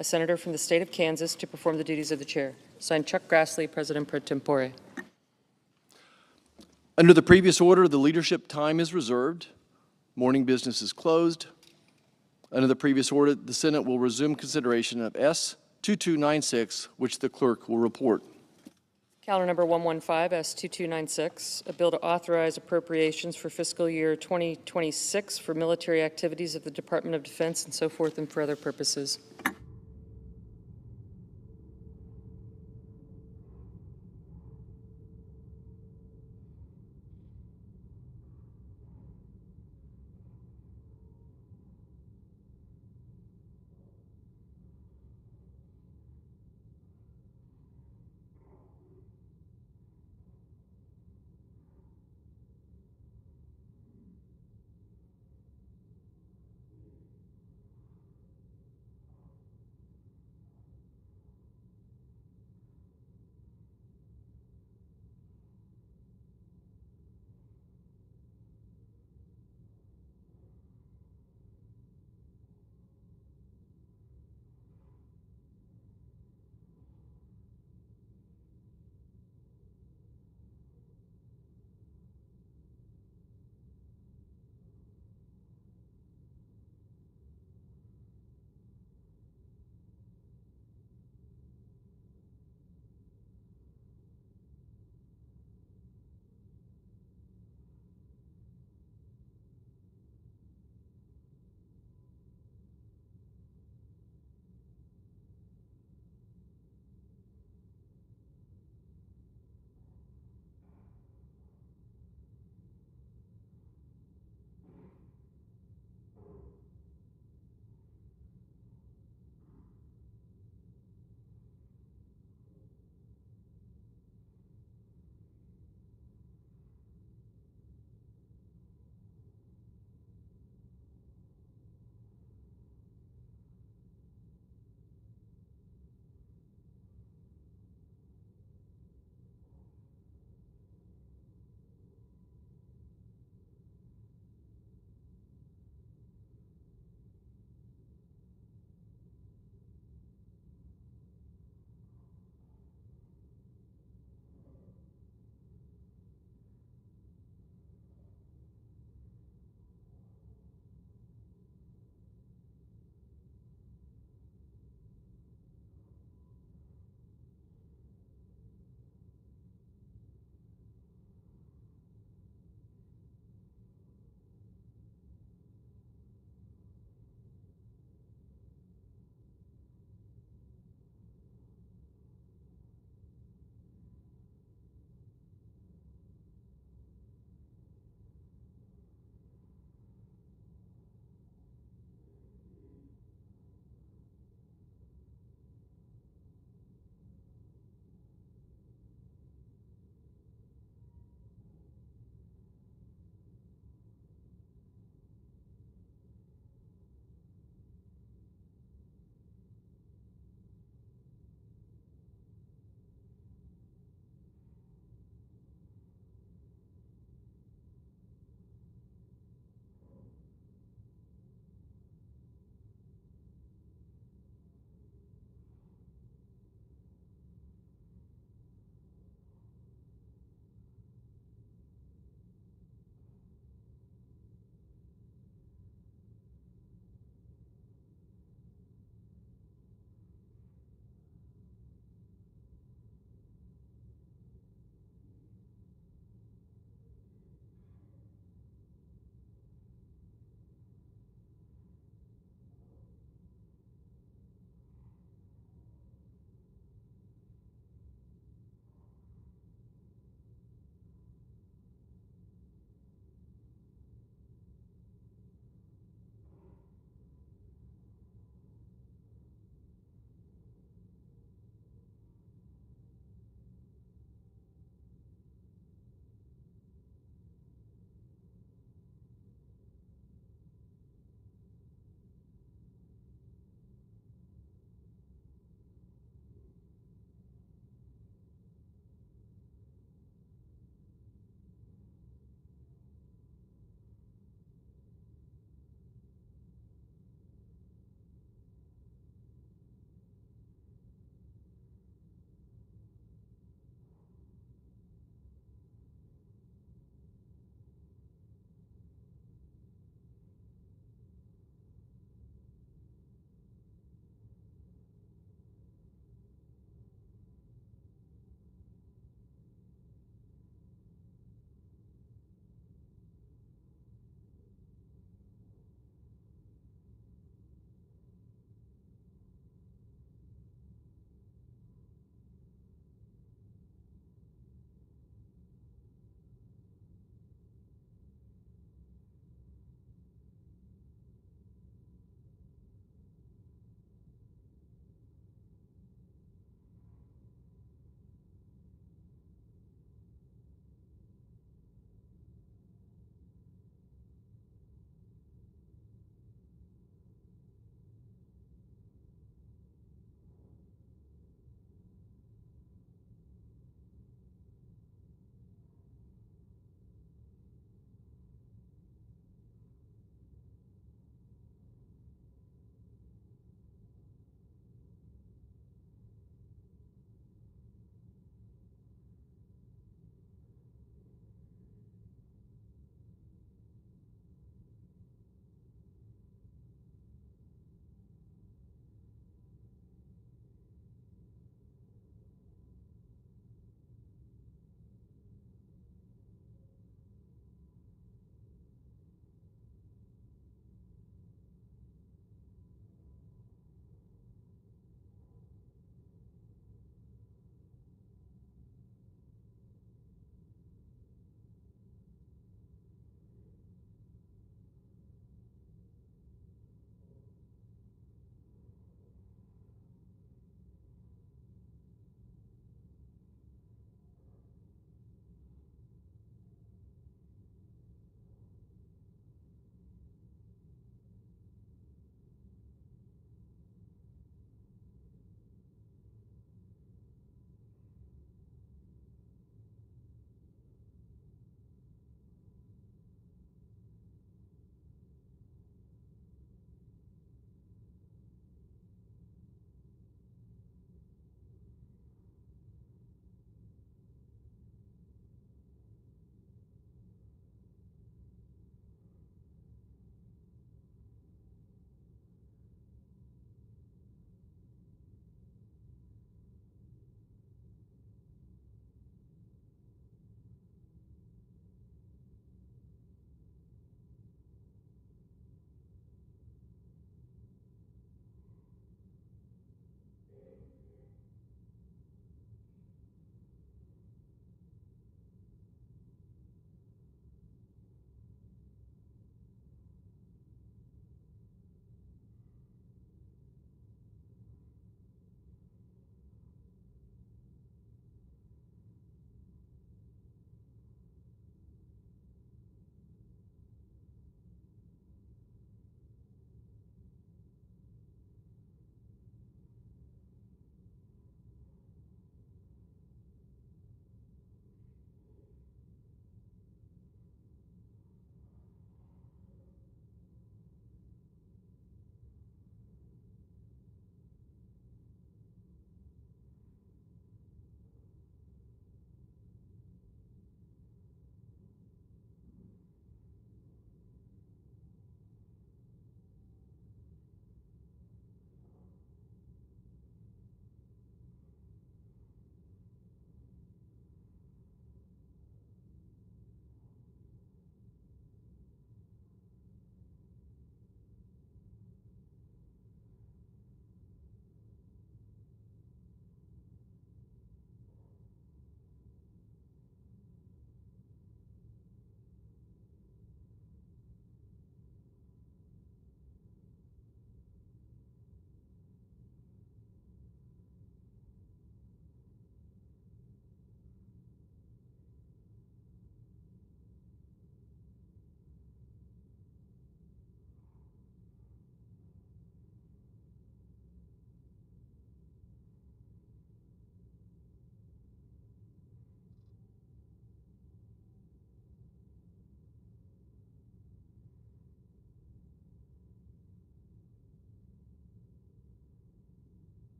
a senator from the state of Kansas, to perform the duties of the chair. Signed, Chuck Grassley, President pro tempore. Under the previous order, the leadership time is reserved. Morning business is closed. Under the previous order, the Senate will resume consideration of S. 2296, which the clerk will report. Calendar number 115, S2296, a bill to authorize appropriations for fiscal year 2026 for military activities of the Department of Defense and so forth and for other purposes.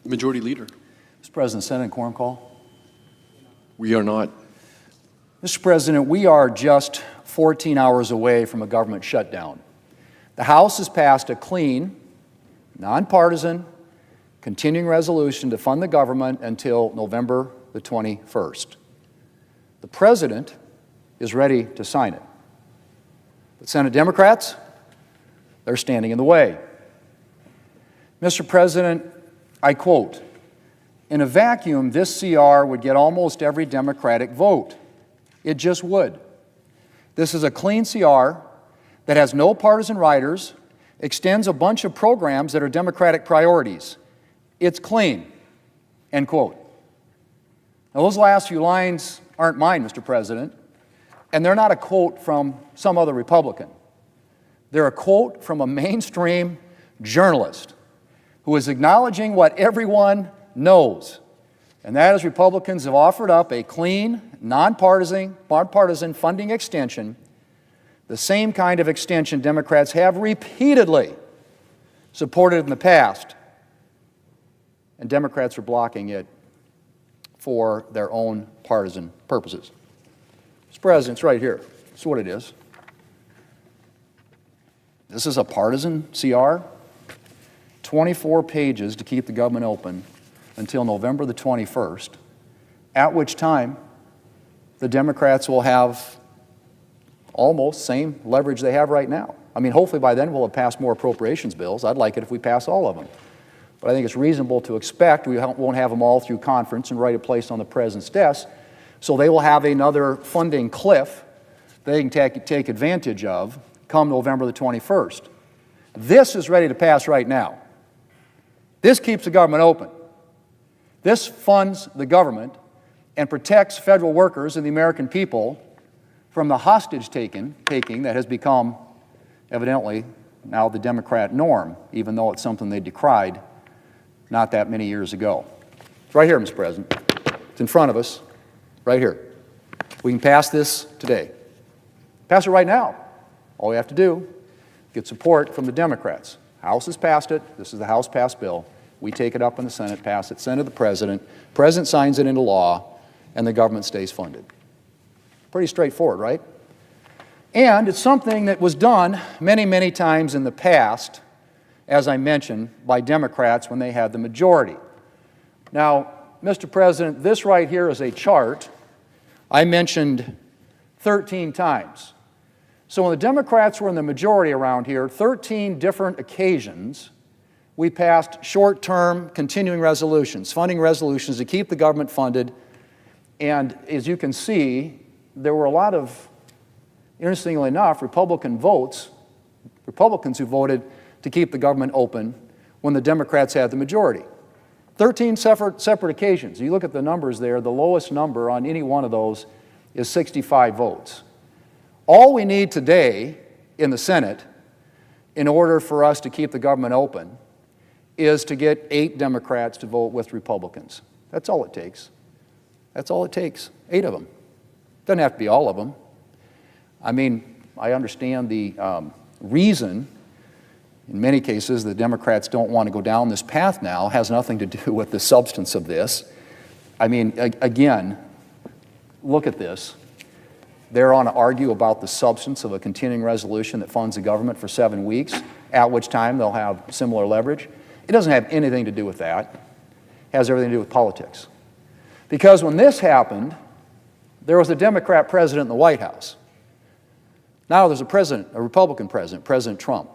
Majority Leader. Mr. President, Senate quorum call. We are not. Mr. President, we are just 14 hours away from a government shutdown. The House has passed a clean, nonpartisan, continuing resolution to fund the government until November the 21st. The President is ready to sign it. But Senate Democrats, they're standing in the way. Mr. President, I quote, "In a vacuum, this CR would get almost every Democratic vote. It just would. This is a clean CR that has no partisan riders, extends a bunch of programs that are Democratic priorities. It's clean," end quote. Now, those last few lines aren't mine, Mr. President, and they're not a quote from some other Republican. They're a quote from a mainstream journalist who is acknowledging what everyone knows, and that is Republicans have offered up a clean, nonpartisan funding extension, the same kind of extension Democrats have repeatedly supported in the past, and Democrats are blocking it for their own partisan purposes. Mr. President, it's right here. That's what it is. This is a partisan CR, 24 pages to keep the government open until November the 21st, at which time the Democrats will have almost same leverage they have right now. I mean, hopefully by then we'll have passed more appropriations bills. I'd like it if we pass all of them. But I think it's reasonable to expect we won't have them all through conference and right a place on the President's desk, so they will have another funding cliff they can take advantage of come November the 21st. This is ready to pass right now. This keeps the government open. This funds the government and protects federal workers and the American people from the hostage-taking that has become, evidently, now the Democrat norm, even though it's something they decried not that many years ago. It's right here, Mr. President. It's in front of us, right here. We can pass this today. Pass it right now. All we have to do, get support from the Democrats. House has passed it. This is the House passed bill. We take it up in the Senate, pass it, send it to the President. President signs it into law, and the government stays funded. Pretty straightforward, right? And it's something that was done many, many times in the past, as I mentioned, by Democrats when they had the majority. Now, Mr. President, this right here is a chart I mentioned 13 times. So when the Democrats were in the majority around here, 13 different occasions, we passed short-term continuing resolutions, funding resolutions to keep the government funded. And as you can see, there were a lot of, interestingly enough, Republicans who voted to keep the government open when the Democrats had the majority. 13 separate occasions. You look at the numbers there, the lowest number on any one of those is 65 votes. All we need today in the Senate, in order for us to keep the government open, is to get 8 Democrats to vote with Republicans. That's all it takes. That's all it takes, 8 of them. Doesn't have to be all of them. I mean, I understand the reason, in many cases, the Democrats don't want to go down this path now, has nothing to do with the substance of this. I mean, again, look at this. They're on to argue about the substance of a continuing resolution that funds the government for 7 weeks, at which time they'll have similar leverage. It doesn't have anything to do with that. It has everything to do with politics. Because when this happened, there was a Democrat president in the White House. Now there's a Republican president, President Trump.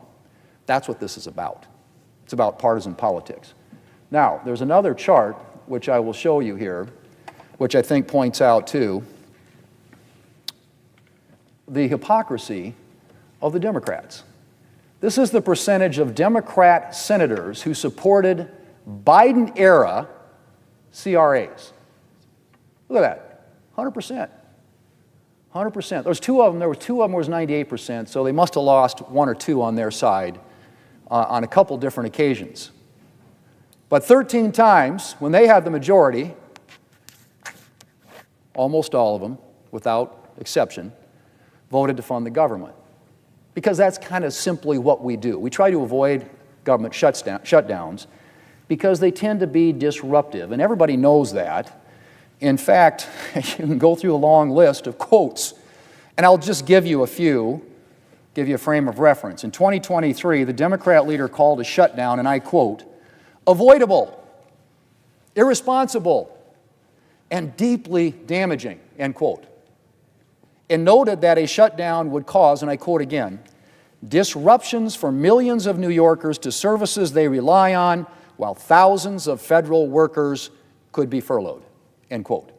That's what this is about. It's about partisan politics. Now, there's another chart, which I will show you here, which I think points out, too, the hypocrisy of the Democrats. This is the percentage of Democrat senators who supported Biden-era CRAs. Look at that, 100%. 100%. There was two of them was 98%, so they must have lost 1 or 2 on their side on a couple different occasions. But 13 times, when they had the majority, almost all of them, without exception, voted to fund the government. Because that's kind of simply what we do. We try to avoid government shutdowns, because they tend to be disruptive, and everybody knows that. In fact, you can go through a long list of quotes, and I'll just give you a few, give you a frame of reference. In 2023, the Democrat leader called a shutdown, and I quote, avoidable, irresponsible, and deeply damaging, end quote. And noted that a shutdown would cause, and I quote again, disruptions for millions of New Yorkers to services they rely on, while thousands of federal workers could be furloughed, end quote.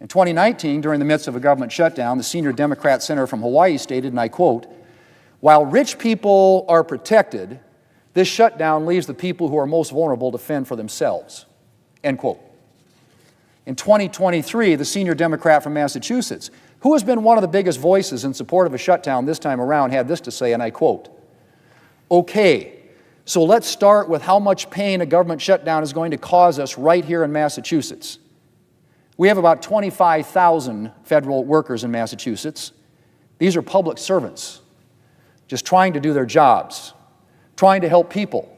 In 2019, during the midst of a government shutdown, the senior Democrat senator from Hawaii stated, and I quote, while rich people are protected, this shutdown leaves the people who are most vulnerable to fend for themselves, end quote. In 2023, the senior Democrat from Massachusetts, who has been one of the biggest voices in support of a shutdown this time around, had this to say, and I quote, okay, so let's start with how much pain a government shutdown is going to cause us right here in Massachusetts. We have about 25,000 federal workers in Massachusetts. These are public servants, just trying to do their jobs, trying to help people.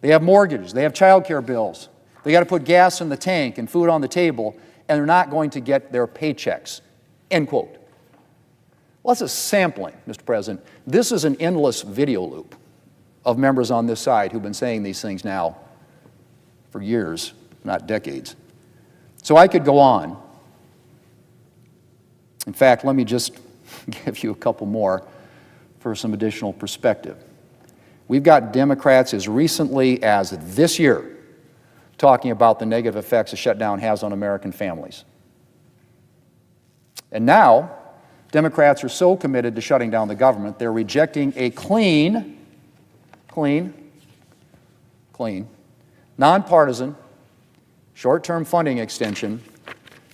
They have mortgages, they have child care bills, they got to put gas in the tank and food on the table, and they're not going to get their paychecks, end quote. Well, that's a sampling, Mr. President. This is an endless video loop of members on this side who've been saying these things now for years, not decades. So I could go on. In fact, let me just give you a couple more for some additional perspective. We've got Democrats as recently as this year talking about the negative effects a shutdown has on American families. And now, Democrats are so committed to shutting down the government, they're rejecting a clean, nonpartisan, short-term funding extension,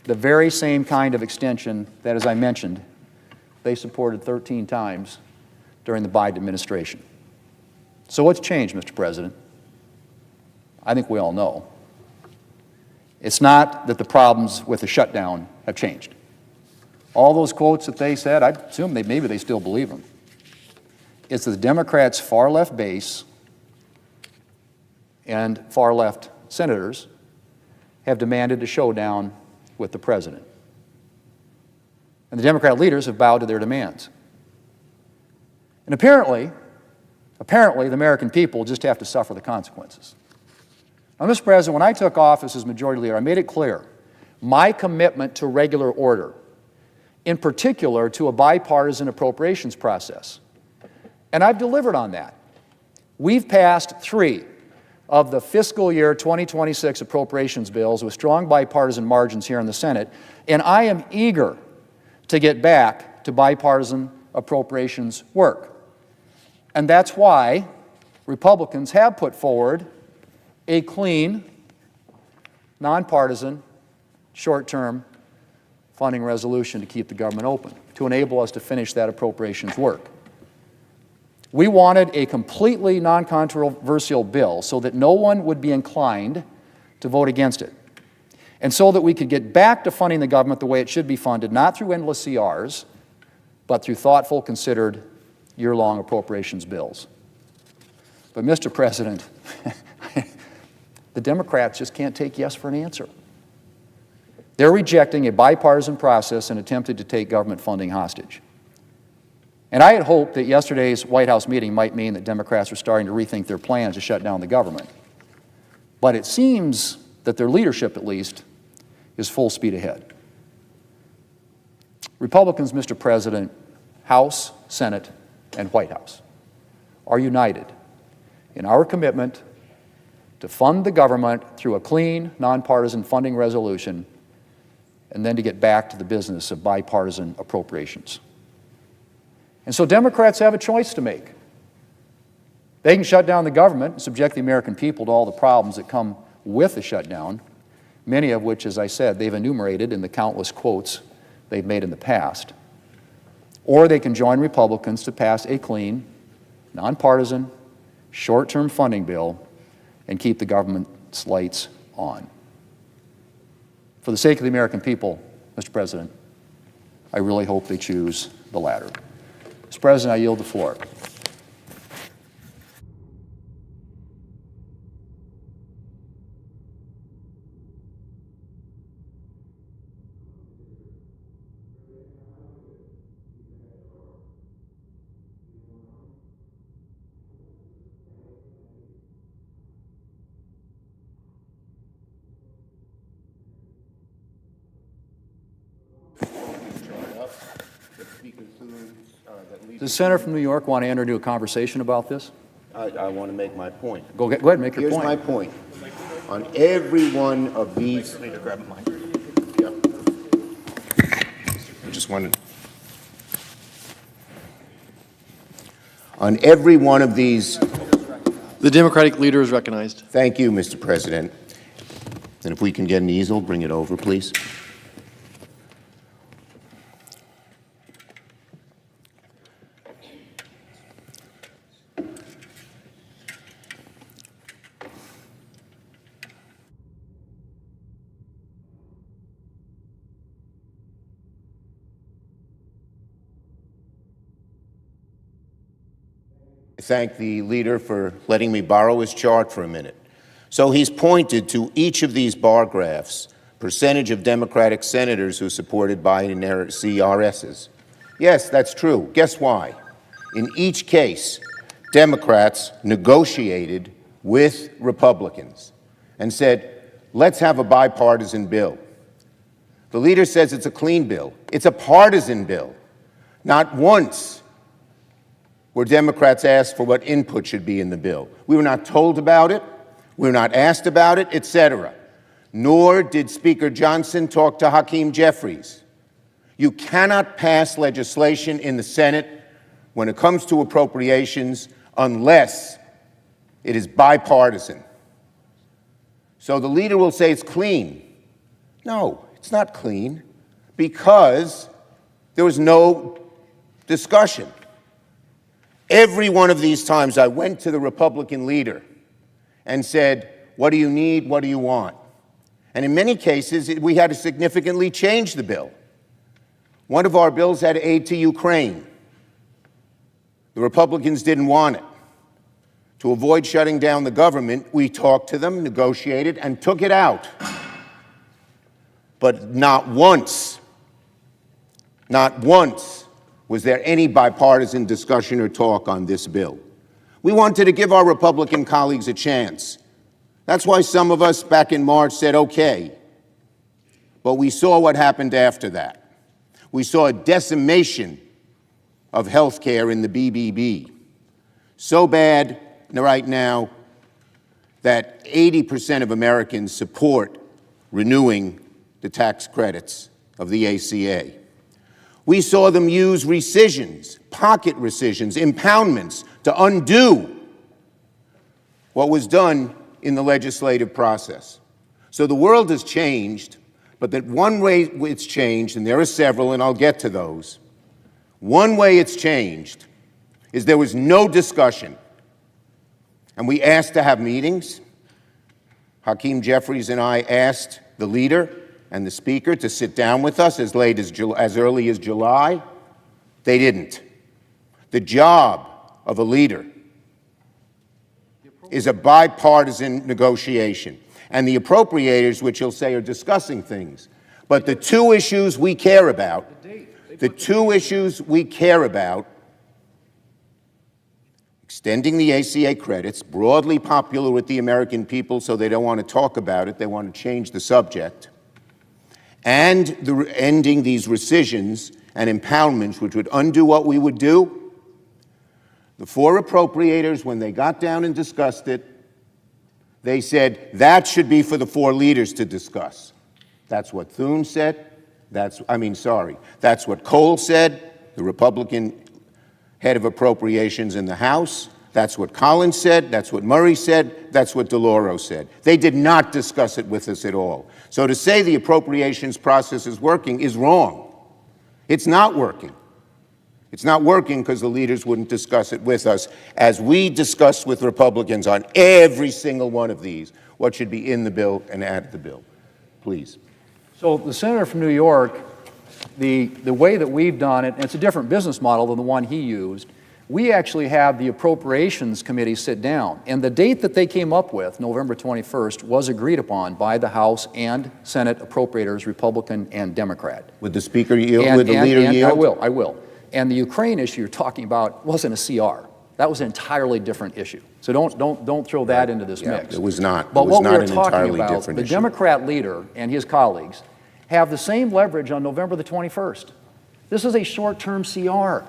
the very same kind of extension that, as I mentioned, they supported 13 times during the Biden administration. So what's changed, Mr. President? I think we all know. It's not that the problems with the shutdown have changed. All those quotes that they said, I assume maybe they still believe them. It's that the Democrats' far-left base and far-left senators have demanded a showdown with the president. And the Democrat leaders have bowed to their demands. And apparently, the American people just have to suffer the consequences. Now, Mr. President, when I took office as Majority Leader, I made it clear my commitment to regular order, in particular to a bipartisan appropriations process. And I've delivered on that. We've passed 3 of the fiscal year 2026 appropriations bills with strong bipartisan margins here in the Senate, and I am eager to get back to bipartisan appropriations work. And that's why Republicans have put forward a clean, nonpartisan, short-term funding resolution to keep the government open, to enable us to finish that appropriations work. We wanted a completely non-controversial bill so that no one would be inclined to vote against it, and so that we could get back to funding the government the way it should be funded, not through endless CRs, but through thoughtful, considered, year-long appropriations bills. But, Mr. President, the Democrats just can't take yes for an answer. They're rejecting a bipartisan process and attempted to take government funding hostage. And I had hoped that yesterday's White House meeting might mean that Democrats are starting to rethink their plans to shut down the government. But it seems that their leadership, at least, is full speed ahead. Republicans, Mr. President, House, Senate, and White House are united in our commitment to fund the government through a clean, nonpartisan funding resolution, and then to get back to the business of bipartisan appropriations. And so Democrats have a choice to make. They can shut down the government and subject the American people to all the problems that come with the shutdown, many of which, as I said, they've enumerated in the countless quotes they've made in the past. Or they can join Republicans to pass a clean, nonpartisan, short-term funding bill and keep the government's lights on. For the sake of the American people, Mr. President, I really hope they choose the latter. Mr. President, I yield the floor. Does the senator from New York want to enter into a conversation about this? I want to make my point. Go ahead, make your Here's point. my point. On every one of these... Yeah. I just wanted... On every one of these... The Democratic leader is recognized. Thank you, Mr. President. And if we can get an easel, bring it over, please. Thank the leader for letting me borrow his chart for a minute. So he's pointed to each of these bar graphs, percentage of Democratic senators who supported Biden CRSs. Yes, that's true. Guess why? In each case, Democrats negotiated with Republicans and said, let's have a bipartisan bill. The leader says it's a clean bill. It's a partisan bill. Not once where Democrats asked for what input should be in the bill. We were not told about it, we were not asked about it, etc. Nor did Speaker Johnson talk to Hakeem Jeffries. You cannot pass legislation in the Senate when it comes to appropriations unless it is bipartisan. So the leader will say it's clean. No, it's not clean because there was no discussion. Every one of these times I went to the Republican leader and said, what do you need, what do you want? And in many cases, we had to significantly change the bill. One of our bills had aid to Ukraine. The Republicans didn't want it. To avoid shutting down the government, we talked to them, negotiated, and took it out. But not once was there any bipartisan discussion or talk on this bill. We wanted to give our Republican colleagues a chance. That's why some of us back in March said, okay. But we saw what happened after that. We saw a decimation of health care in the BBB. So bad right now that 80% of Americans support renewing the tax credits of the ACA. We saw them use rescissions, pocket rescissions, impoundments to undo what was done in the legislative process. So the world has changed, but that one way it's changed, and there are several, and I'll get to those, one way it's changed is there was no discussion. And we asked to have meetings. Hakeem Jeffries and I asked the leader and the speaker to sit down with us as early as July. They didn't. The job of a leader is a bipartisan negotiation. And the appropriators, which you'll say are discussing things. But the two issues we care about, extending the ACA credits, broadly popular with the American people, so they don't want to talk about it, they want to change the subject, and ending these rescissions and impoundments, which would undo what we would do. The four appropriators, when they got down and discussed it, they said that should be for the four leaders to discuss. That's what Thune said. That's what Cole said, the Republican head of appropriations in the House. That's what Collins said. That's what Murray said. That's what DeLauro said. They did not discuss it with us at all. So to say the appropriations process is working is wrong. It's not working. It's not working because the leaders wouldn't discuss it with us, as we discussed with Republicans on every single one of these, what should be in the bill and add to the bill. Please. So the senator from New York, the way that we've done it, and it's a different business model than the one he used, we actually have the Appropriations Committee sit down. And the date that they came up with, November 21st, was agreed upon by the House and Senate appropriators, Republican and Democrat. Would the Speaker yield? Would the leader yield? I will. And the Ukraine issue you're talking about wasn't a CR. That was an entirely different issue. So don't throw that into this mix. It was not. But it was what not we were an talking entirely about, different the issue. Democrat leader and his colleagues have the same leverage on November the 21st. This is a short-term CR.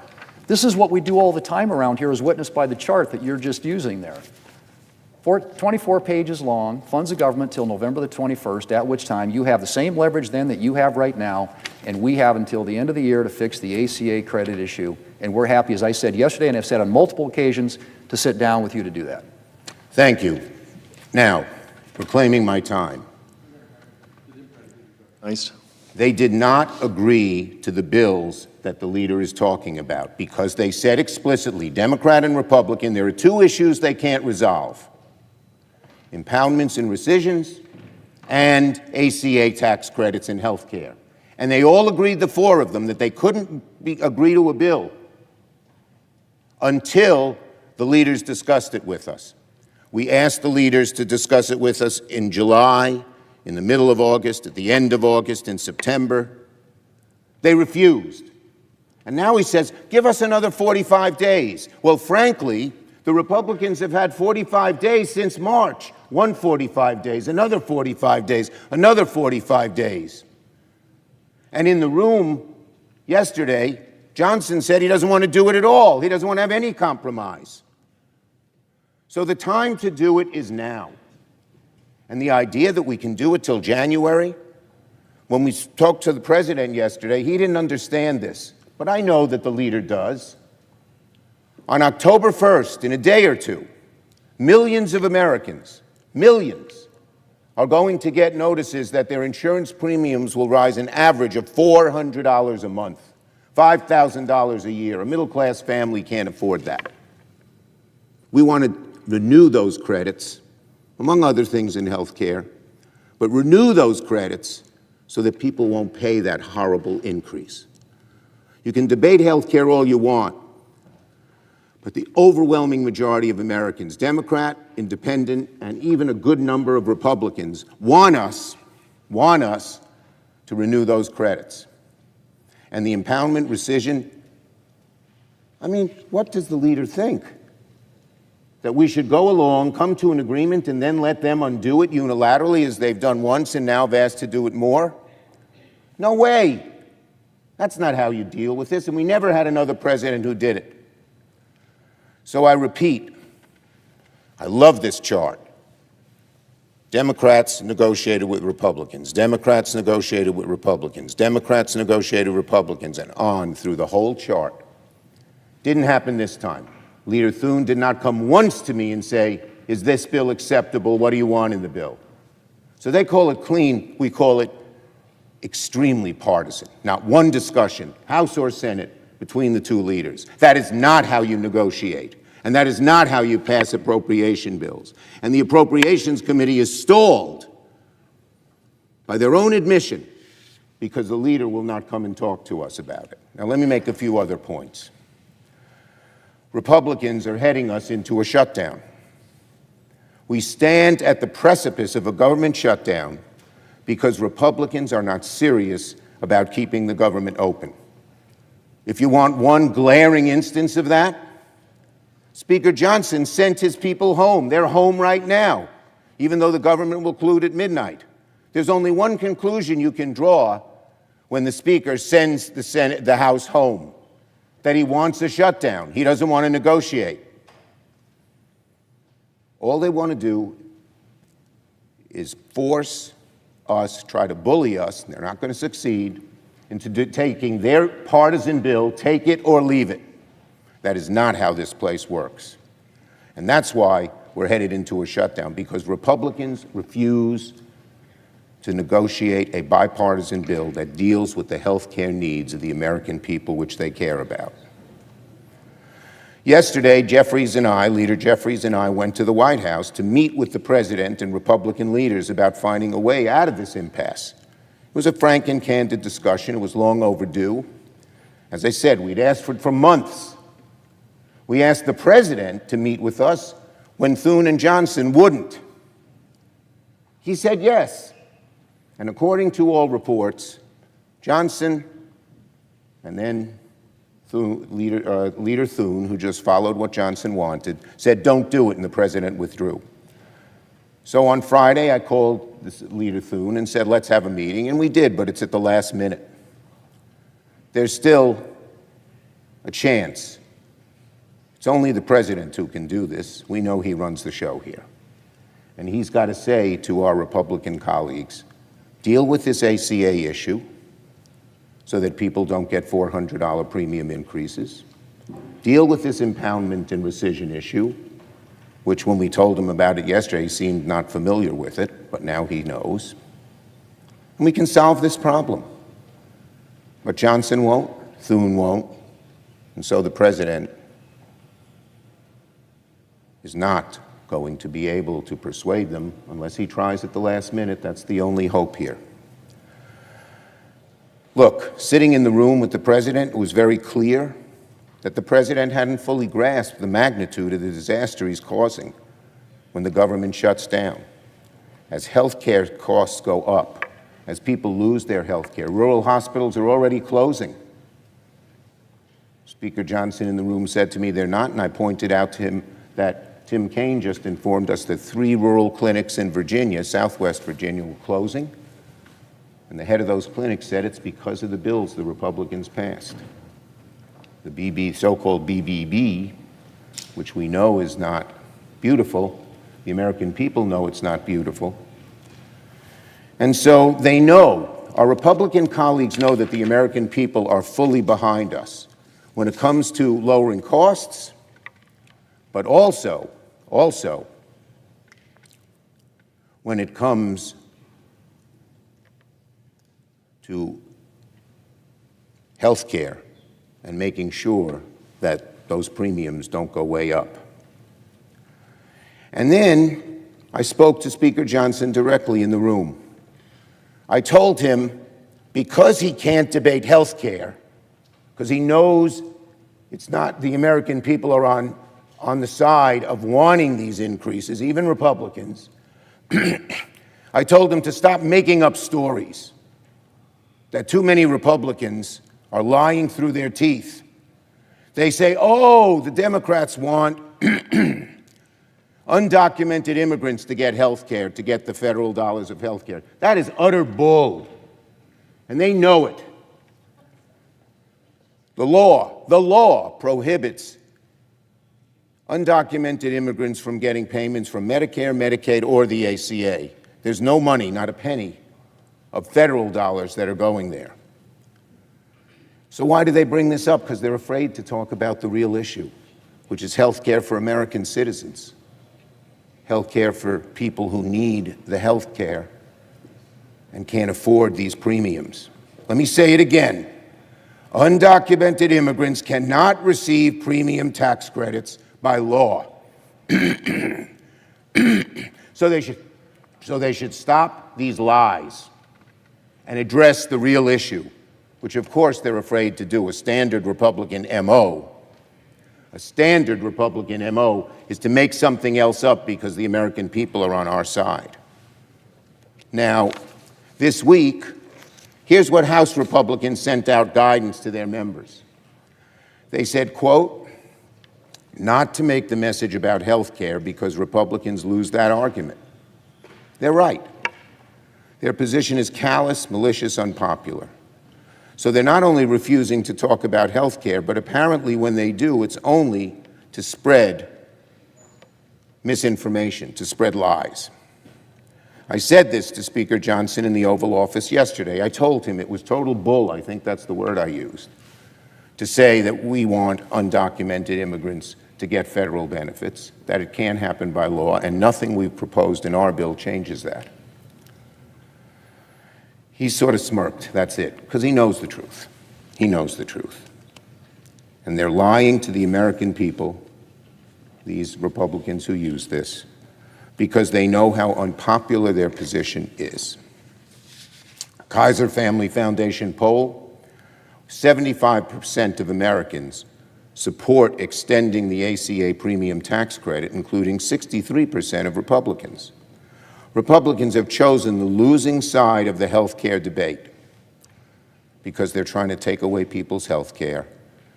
This is what we do all the time around here, as witnessed by the chart that you're just using there. 24 pages long, funds of government till November the 21st, at which time you have the same leverage then that you have right now, and we have until the end of the year to fix the ACA credit issue. And we're happy, as I said yesterday and have said on multiple occasions, to sit down with you to do that. Thank you. Now, reclaiming my time. Nice. They did not agree to the bills that the leader is talking about because they said explicitly, Democrat and Republican, there are two issues they can't resolve: impoundments and rescissions, and ACA tax credits in health care. And they all agreed, the four of them, that they couldn't agree to a bill until the leaders discussed it with us. We asked the leaders to discuss it with us in July, in the middle of August, at the end of August, in September. They refused. And now he says, give us another 45 days. Well, frankly, the Republicans have had 45 days since March. 145 days, another 45 days, another 45 days. And in the room yesterday, Johnson said he doesn't want to do it at all. He doesn't want to have any compromise. So the time to do it is now. And the idea that we can do it till January, when we talked to the president yesterday, he didn't understand this. But I know that the leader does. On October 1st, in a day or two, millions of Americans, millions, are going to get notices that their insurance premiums will rise an average of $400 a month, $5,000 a year. A middle-class family can't afford that. We want to renew those credits, among other things in health care, but renew those credits so that people won't pay that horrible increase. You can debate health care all you want, but the overwhelming majority of Americans, Democrat, Independent, and even a good number of Republicans, want us to renew those credits. And the impoundment rescission, I mean, what does the leader think? That we should go along, come to an agreement, and then let them undo it unilaterally as they've done once and now have asked to do it more? No way. That's not how you deal with this, and we never had another president who did it. So I repeat, I love this chart. Democrats negotiated with Republicans. Democrats negotiated with Republicans. Democrats negotiated with Republicans, and on through the whole chart. Didn't happen this time. Leader Thune did not come once to me and say, is this bill acceptable? What do you want in the bill? So they call it clean. We call it extremely partisan. Not one discussion, House or Senate, between the two leaders. That is not how you negotiate. And that is not how you pass appropriation bills. And the Appropriations Committee is stalled by their own admission because the leader will not come and talk to us about it. Now, let me make a few other points. Republicans are heading us into a shutdown. We stand at the precipice of a government shutdown because Republicans are not serious about keeping the government open. If you want one glaring instance of that, Speaker Johnson sent his people home. They're home right now, even though the government will conclude at midnight. There's only one conclusion you can draw when the Speaker sends the House home, that he wants a shutdown. He doesn't want to negotiate. All they want to do is force us, try to bully us, and they're not going to succeed, into taking their partisan bill, take it or leave it. That is not how this place works. And that's why we're headed into a shutdown, because Republicans refuse to negotiate a bipartisan bill that deals with the health care needs of the American people, which they care about. Yesterday, Leader Jeffries and I went to the White House to meet with the President and Republican leaders about finding a way out of this impasse. It was a frank and candid discussion. It was long overdue. As I said, we'd asked for it for months. We asked the President to meet with us when Thune and Johnson wouldn't. He said yes. And according to all reports, Johnson and then Leader Thune, who just followed what Johnson wanted, said, don't do it, and the President withdrew. So on Friday, I called Leader Thune and said, let's have a meeting, and we did, but it's at the last minute. There's still a chance. It's only the president who can do this. We know he runs the show here. And he's got to say to our Republican colleagues, deal with this ACA issue so that people don't get $400 premium increases. Deal with this impoundment and rescission issue, which when we told him about it yesterday, he seemed not familiar with it, but now he knows. And we can solve this problem. But Johnson won't, Thune won't, and so the president is not going to be able to persuade them unless he tries at the last minute. That's the only hope here. Look, sitting in the room with the president, it was very clear that the president hadn't fully grasped the magnitude of the disaster he's causing when the government shuts down. As health care costs go up, as people lose their health care, rural hospitals are already closing. Speaker Johnson in the room said to me they're not, and I pointed out to him that Tim Kaine just informed us that 3 rural clinics in Virginia, Southwest Virginia, were closing. And the head of those clinics said it's because of the bills the Republicans passed. The so-called BBB, which we know is not beautiful. The American people know it's not beautiful. And so they know, our Republican colleagues know that the American people are fully behind us when it comes to lowering costs, but also when it comes to health care and making sure that those premiums don't go way up. And then I spoke to Speaker Johnson directly in the room. I told him, because he can't debate health care, because he knows it's not, the American people are on the side of wanting these increases, even Republicans, I told him to stop making up stories, that too many Republicans are lying through their teeth. They say, oh, the Democrats want undocumented immigrants to get health care, to get the federal dollars of health care. That is utter bull, and they know it. The law prohibits undocumented immigrants from getting payments from Medicare, Medicaid, or the ACA. There's no money, not a penny, of federal dollars that are going there. So why do they bring this up? Because they're afraid to talk about the real issue, which is health care for American citizens, health care for people who need the health care and can't afford these premiums. Let me say it again. Undocumented immigrants cannot receive premium tax credits by law. So they should stop these lies and address the real issue, which of course they're afraid to do. A standard Republican MO. A standard Republican MO is to make something else up because the American people are on our side. Now, this week, here's what House Republicans sent out guidance to their members. They said, quote, not to make the message about health care because Republicans lose that argument. They're right. Their position is callous, malicious, unpopular. So they're not only refusing to talk about health care, but apparently when they do, it's only to spread misinformation, to spread lies. I said this to Speaker Johnson in the Oval Office yesterday. I told him it was total bull, I think that's the word I used, to say that we want undocumented immigrants to get federal benefits, that it can't happen by law, and nothing we've proposed in our bill changes that. He sort of smirked, that's it, because he knows the truth. He knows the truth. And they're lying to the American people, these Republicans who use this, because they know how unpopular their position is. Kaiser Family Foundation poll, 75% of Americans support extending the ACA premium tax credit, including 63% of Republicans. Republicans have chosen the losing side of the health care debate because they're trying to take away people's health care.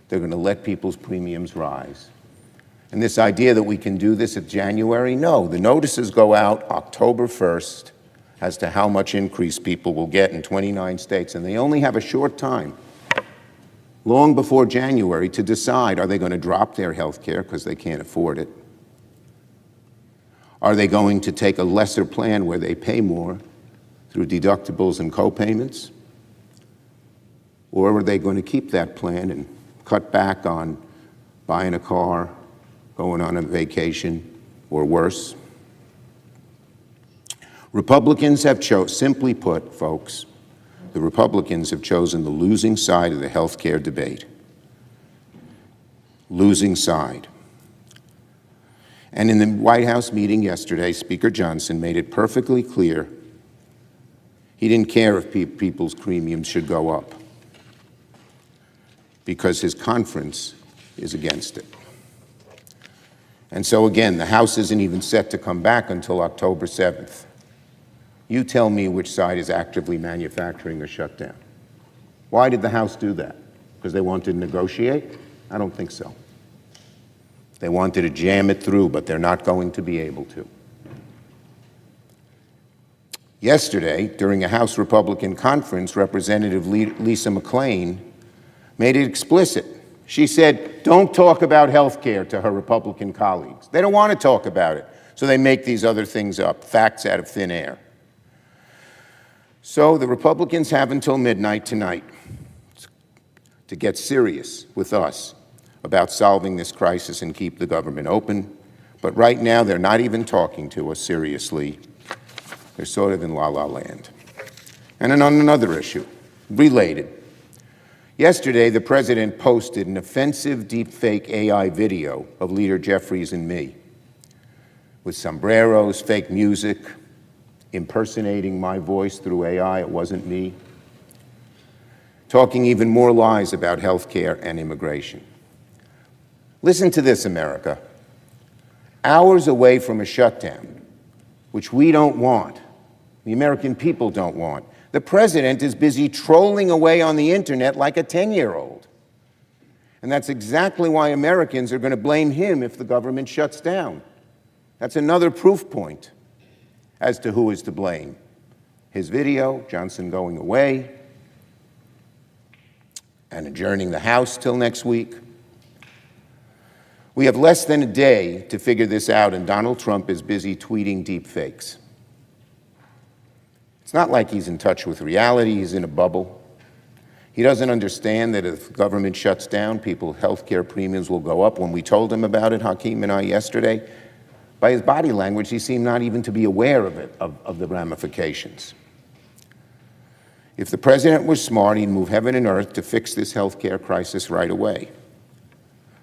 They're going to let people's premiums rise. And this idea that we can do this at January, no. The notices go out October 1st as to how much increase people will get in 29 states, and they only have a short time. long before January to decide, are they going to drop their health care because they can't afford it? Are they going to take a lesser plan where they pay more through deductibles and co-payments? Or are they going to keep that plan and cut back on buying a car, going on a vacation, or worse? Republicans have simply put, folks, the Republicans have chosen the losing side of the health care debate. Losing side. And in the White House meeting yesterday, Speaker Johnson made it perfectly clear he didn't care if people's premiums should go up, because his conference is against it. And so again, the House isn't even set to come back until October 7th. You tell me which side is actively manufacturing a shutdown. Why did the House do that? Because they wanted to negotiate? I don't think so. They wanted to jam it through, but they're not going to be able to. Yesterday, during a House Republican conference, Representative Lisa McClain made it explicit. She said, don't talk about health care to her Republican colleagues. They don't want to talk about it, so they make these other things up, facts out of thin air. So the Republicans have until midnight tonight to get serious with us about solving this crisis and keep the government open. But right now, they're not even talking to us seriously. They're sort of in la-la land. And then on another issue, related. Yesterday, the president posted an offensive deepfake AI video of Leader Jeffries and me with sombreros, fake music, impersonating my voice through AI, it wasn't me, talking even more lies about health care and immigration. Listen to this, America. Hours away from a shutdown, which we don't want, the American people don't want, the president is busy trolling away on the internet like a 10-year-old. And that's exactly why Americans are going to blame him if the government shuts down. That's another proof point as to who is to blame. His video, Johnson going away, and adjourning the House till next week. We have less than a day to figure this out, and Donald Trump is busy tweeting deep fakes. It's not like he's in touch with reality, he's in a bubble. He doesn't understand that if the government shuts down, people's health care premiums will go up. When we told him about it, Hakeem and I, yesterday, by his body language, he seemed not even to be aware of it, of the ramifications. If the president was smart, he'd move heaven and earth to fix this health care crisis right away.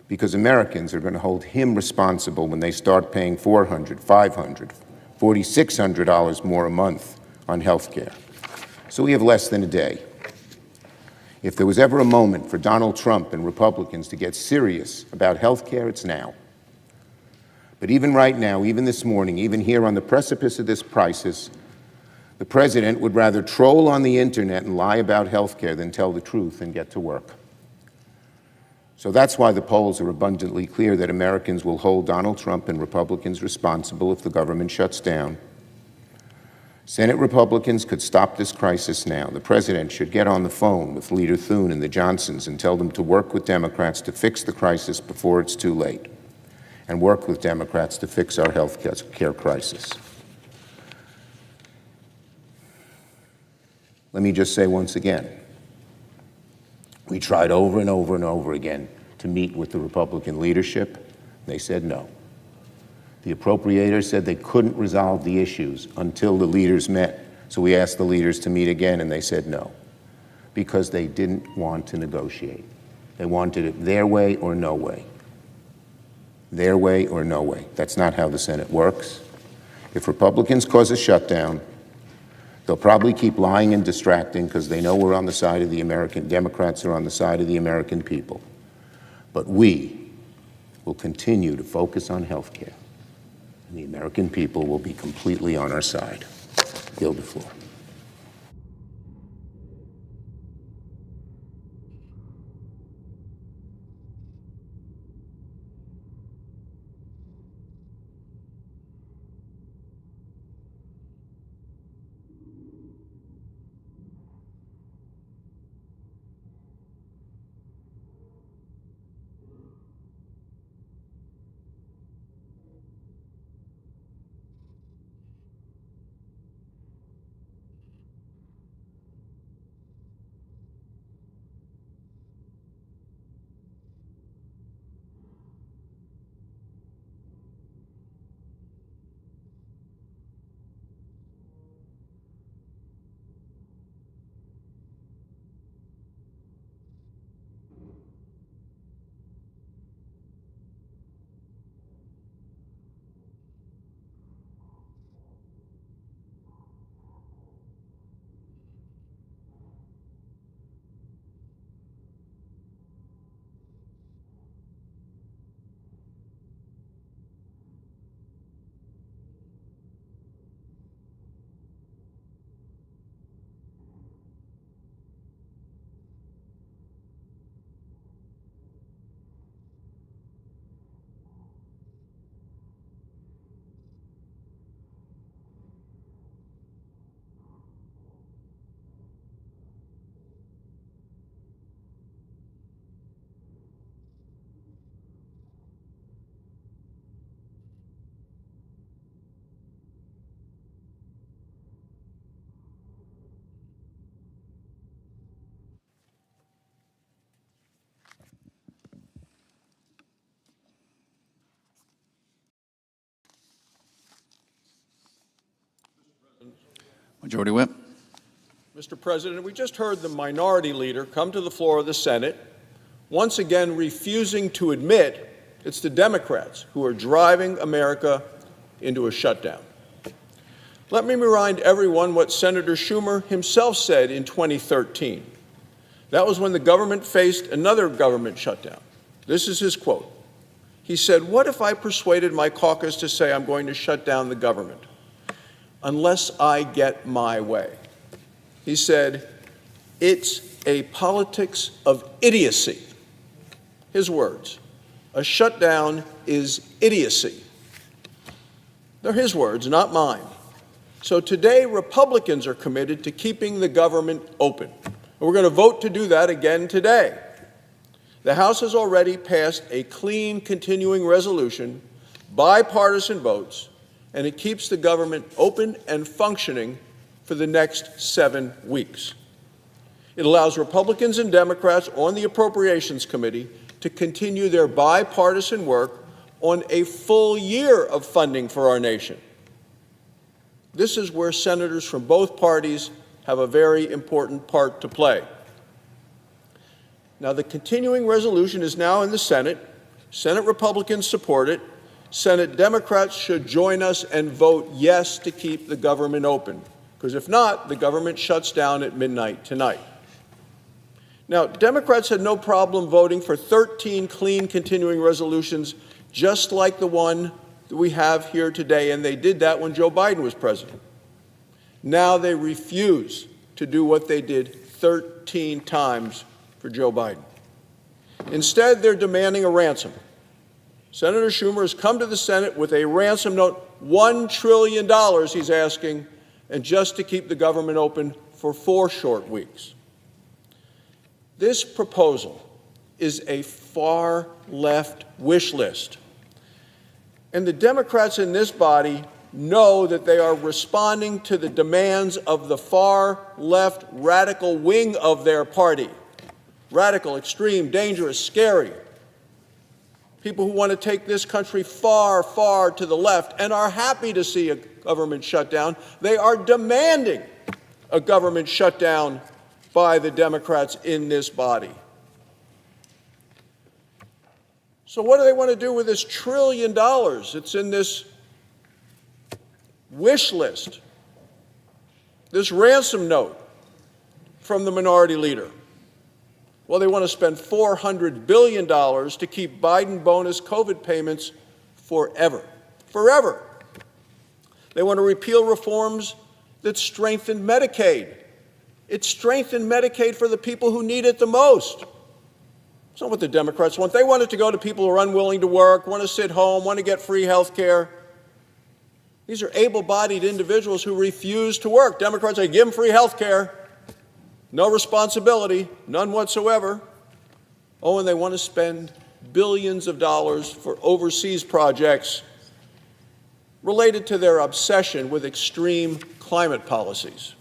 Because Americans are going to hold him responsible when they start paying $400, $500, $4,600 more a month on health care. So we have less than a day. If there was ever a moment for Donald Trump and Republicans to get serious about health care, it's now. But even right now, even this morning, even here on the precipice of this crisis, the president would rather troll on the internet and lie about health care than tell the truth and get to work. So that's why the polls are abundantly clear that Americans will hold Donald Trump and Republicans responsible if the government shuts down. Senate Republicans could stop this crisis now. The president should get on the phone with Leader Thune and the Johnsons and tell them to work with Democrats to fix the crisis before it's too late, and work with Democrats to fix our health care crisis. Let me just say once again, we tried over and over and over again to meet with the Republican leadership. They said no. The appropriators said they couldn't resolve the issues until the leaders met. So we asked the leaders to meet again, and they said no, because they didn't want to negotiate. They wanted it their way or no way. Their way or no way. That's not how the Senate works. If Republicans cause a shutdown, they'll probably keep lying and distracting because they know we're on the side of the American, Democrats are on the side of the American people. But we will continue to focus on health care, and the American people will be completely on our side. Yield the floor. Majority Whip. Mr. President, we just heard the minority leader come to the floor of the Senate, once again refusing to admit it's the Democrats who are driving America into a shutdown. Let me remind everyone what Senator Schumer himself said in 2013. That was when the government faced another government shutdown. This is his quote. He said, "What if I persuaded my caucus to say I'm going to shut down the government unless I get my way?" He said, "It's a politics of idiocy." His words, "A shutdown is idiocy." They're his words, not mine. So today, Republicans are committed to keeping the government open. And we're going to vote to do that again today. The House has already passed a clean continuing resolution, bipartisan votes, and it keeps the government open and functioning for the next 7 weeks. It allows Republicans and Democrats on the Appropriations Committee to continue their bipartisan work on a full year of funding for our nation. This is where senators from both parties have a very important part to play. Now, the continuing resolution is now in the Senate. Senate Republicans support it. Senate Democrats should join us and vote yes to keep the government open, because if not, the government shuts down at midnight tonight. Now, Democrats had no problem voting for 13 clean continuing resolutions, just like the one that we have here today, and they did that when Joe Biden was president. Now they refuse to do what they did 13 times for Joe Biden. Instead, they're demanding a ransom. Senator Schumer has come to the Senate with a ransom note, $1 trillion he's asking, and just to keep the government open for 4 short weeks. This proposal is a far left wish list. And the Democrats in this body know that they are responding to the demands of the far left radical wing of their party. Radical, extreme, dangerous, scary. People who want to take this country far, far to the left and are happy to see a government shutdown. They are demanding a government shutdown by the Democrats in this body. So what do they want to do with this $1 trillion that's in this wish list, this ransom note from the minority leader? Well, they want to spend $400 billion to keep Biden bonus COVID payments forever. Forever. They want to repeal reforms that strengthen Medicaid. It strengthened Medicaid for the people who need it the most. It's not what the Democrats want. They want it to go to people who are unwilling to work, want to sit home, want to get free health care. These are able-bodied individuals who refuse to work. Democrats say, give them free health care. No responsibility, none whatsoever. Oh, and they want to spend billions of dollars for overseas projects related to their obsession with extreme climate policies.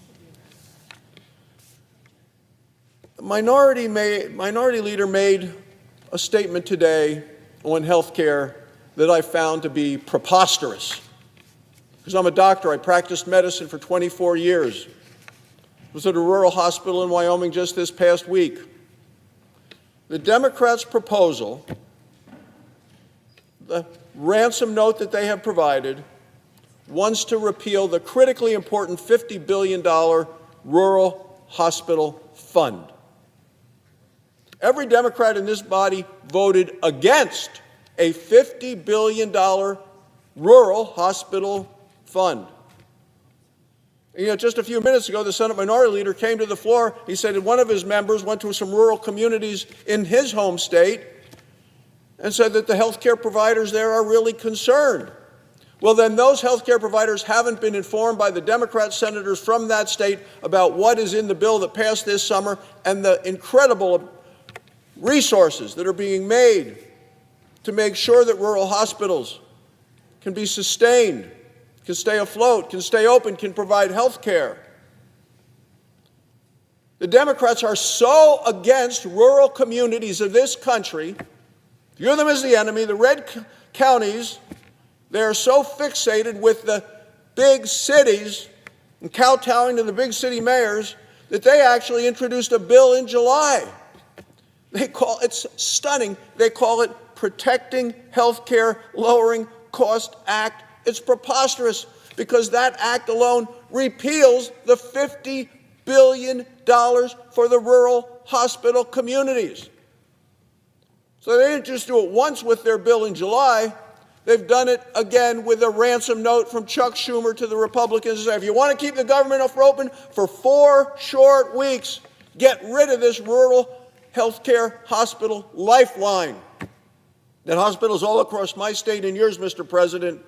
The minority leader made a statement today on health care that I found to be preposterous. Because I'm a doctor, I practiced medicine for 24 years. I was at a rural hospital in Wyoming just this past week. The Democrats' proposal, the ransom note that they have provided, wants to repeal the critically important $50 billion rural hospital fund. Every Democrat in this body voted against a $50 billion rural hospital fund. You know, just a few minutes ago, the Senate Minority Leader came to the floor. He said that one of his members went to some rural communities in his home state and said that the health care providers there are really concerned. Well, then those health care providers haven't been informed by the Democrat senators from that state about what is in the bill that passed this summer and the incredible resources that are being made to make sure that rural hospitals can be sustained, can stay afloat, can stay open, can provide health care. The Democrats are so against rural communities of this country, view them as the enemy, the red counties. They are so fixated with the big cities and kowtowing to the big city mayors that they actually introduced a bill in July. It's stunning. They call it Protecting Healthcare Lowering Cost Act. It's preposterous because that act alone repeals the $50 billion for the rural hospital communities. So they didn't just do it once with their bill in July. They've done it again with a ransom note from Chuck Schumer to the Republicans. If you want to keep the government open for 4 short weeks, get rid of this rural healthcare hospital lifeline that hospitals all across my state and yours, Mr. President,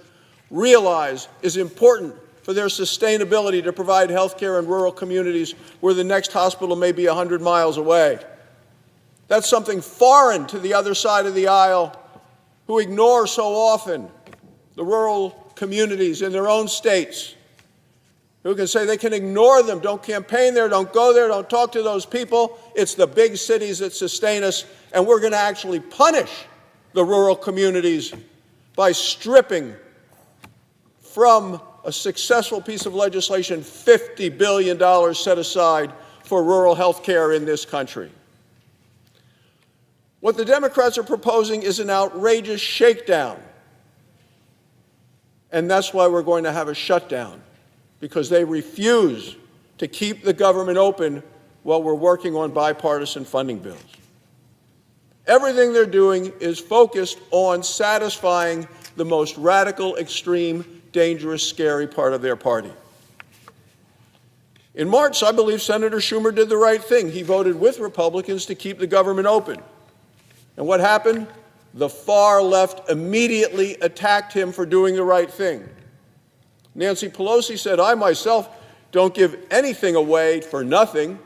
realize is important for their sustainability to provide health care in rural communities where the next hospital may be 100 miles away. That's something foreign to the other side of the aisle, who ignore so often the rural communities in their own states, who can say they can ignore them, don't campaign there, don't go there, don't talk to those people. It's the big cities that sustain us, and we're going to actually punish the rural communities by stripping from a successful piece of legislation $50 billion set aside for rural health care in this country. What the Democrats are proposing is an outrageous shakedown. And that's why we're going to have a shutdown, because they refuse to keep the government open while we're working on bipartisan funding bills. Everything they're doing is focused on satisfying the most radical, extreme, dangerous, scary part of their party. In March, I believe Senator Schumer did the right thing. He voted with Republicans to keep the government open. And what happened? The far left immediately attacked him for doing the right thing. Nancy Pelosi said, I myself don't give anything away for nothing.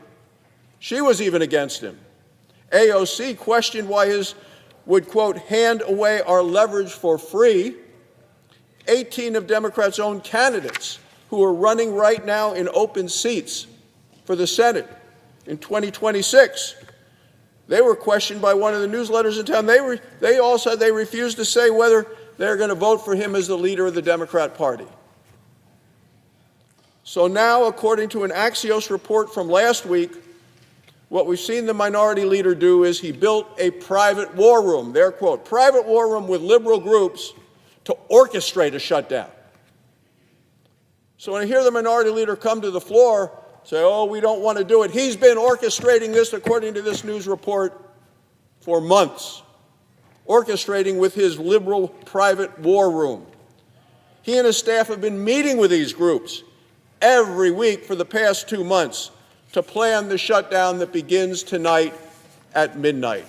She was even against him. AOC questioned why his would, quote, hand away our leverage for free. 18 of Democrats' own candidates who are running right now in open seats for the Senate in 2026. They were questioned by one of the newsletters in town. They all said they refused to say whether they're going to vote for him as the leader of the Democrat Party. So now, according to an Axios report from last week, what we've seen the minority leader do is he built a private war room, their quote, private war room with liberal groups to orchestrate a shutdown. So when I hear the minority leader come to the floor, say, oh, we don't want to do it. He's been orchestrating this, according to this news report, for months, orchestrating with his liberal private war room. He and his staff have been meeting with these groups every week for the past 2 months to plan the shutdown that begins tonight at midnight.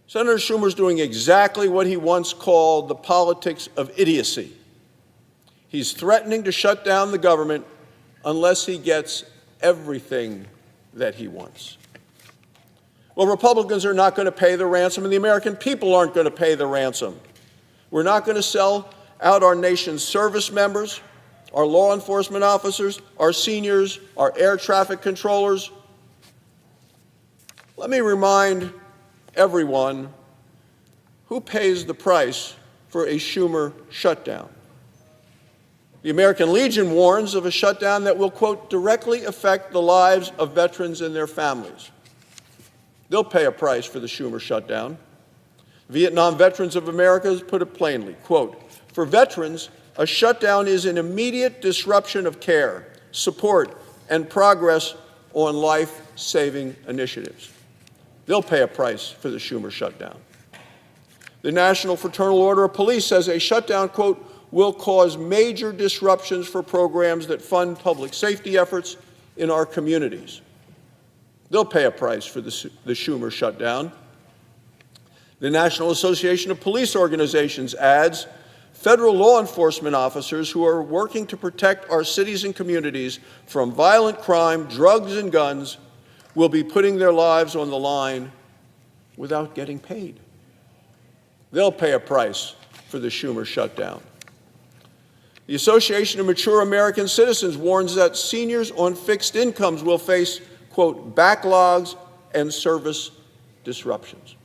Senator Schumer's doing exactly what he once called the politics of idiocy. He's threatening to shut down the government unless he gets everything that he wants. Well, Republicans are not going to pay the ransom, and the American people aren't going to pay the ransom. We're not going to sell out our nation's service members, our law enforcement officers, our seniors, our air traffic controllers. Let me remind everyone who pays the price for a Schumer shutdown. The American Legion warns of a shutdown that will, quote, directly affect the lives of veterans and their families. They'll pay a price for the Schumer shutdown. Vietnam Veterans of America has put it plainly, quote, for veterans, a shutdown is an immediate disruption of care, support, and progress on life-saving initiatives. They'll pay a price for the Schumer shutdown. The National Fraternal Order of Police says a shutdown, quote, will cause major disruptions for programs that fund public safety efforts in our communities. They'll pay a price for the Schumer shutdown. The National Association of Police Organizations adds, federal law enforcement officers who are working to protect our cities and communities from violent crime, drugs, and guns will be putting their lives on the line without getting paid. They'll pay a price for the Schumer shutdown. The Association of Mature American Citizens warns that seniors on fixed incomes will face, quote, backlogs and service disruptions.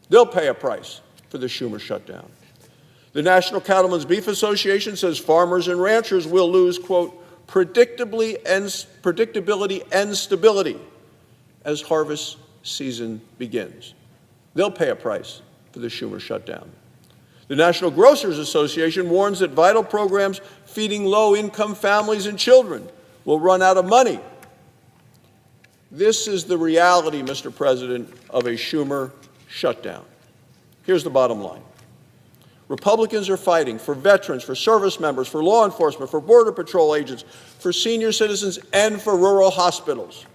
They'll pay a price for the Schumer shutdown. The National Cattlemen's Beef Association says farmers and ranchers will lose, quote, predictability and stability as harvest season begins. They'll pay a price for the Schumer shutdown. The National Grocers Association warns that vital programs feeding low-income families and children will run out of money. This is the reality, Mr. President, of a Schumer shutdown. Here's the bottom line. Republicans are fighting for veterans, for service members, for law enforcement, for Border Patrol agents, for senior citizens, and for rural hospitals.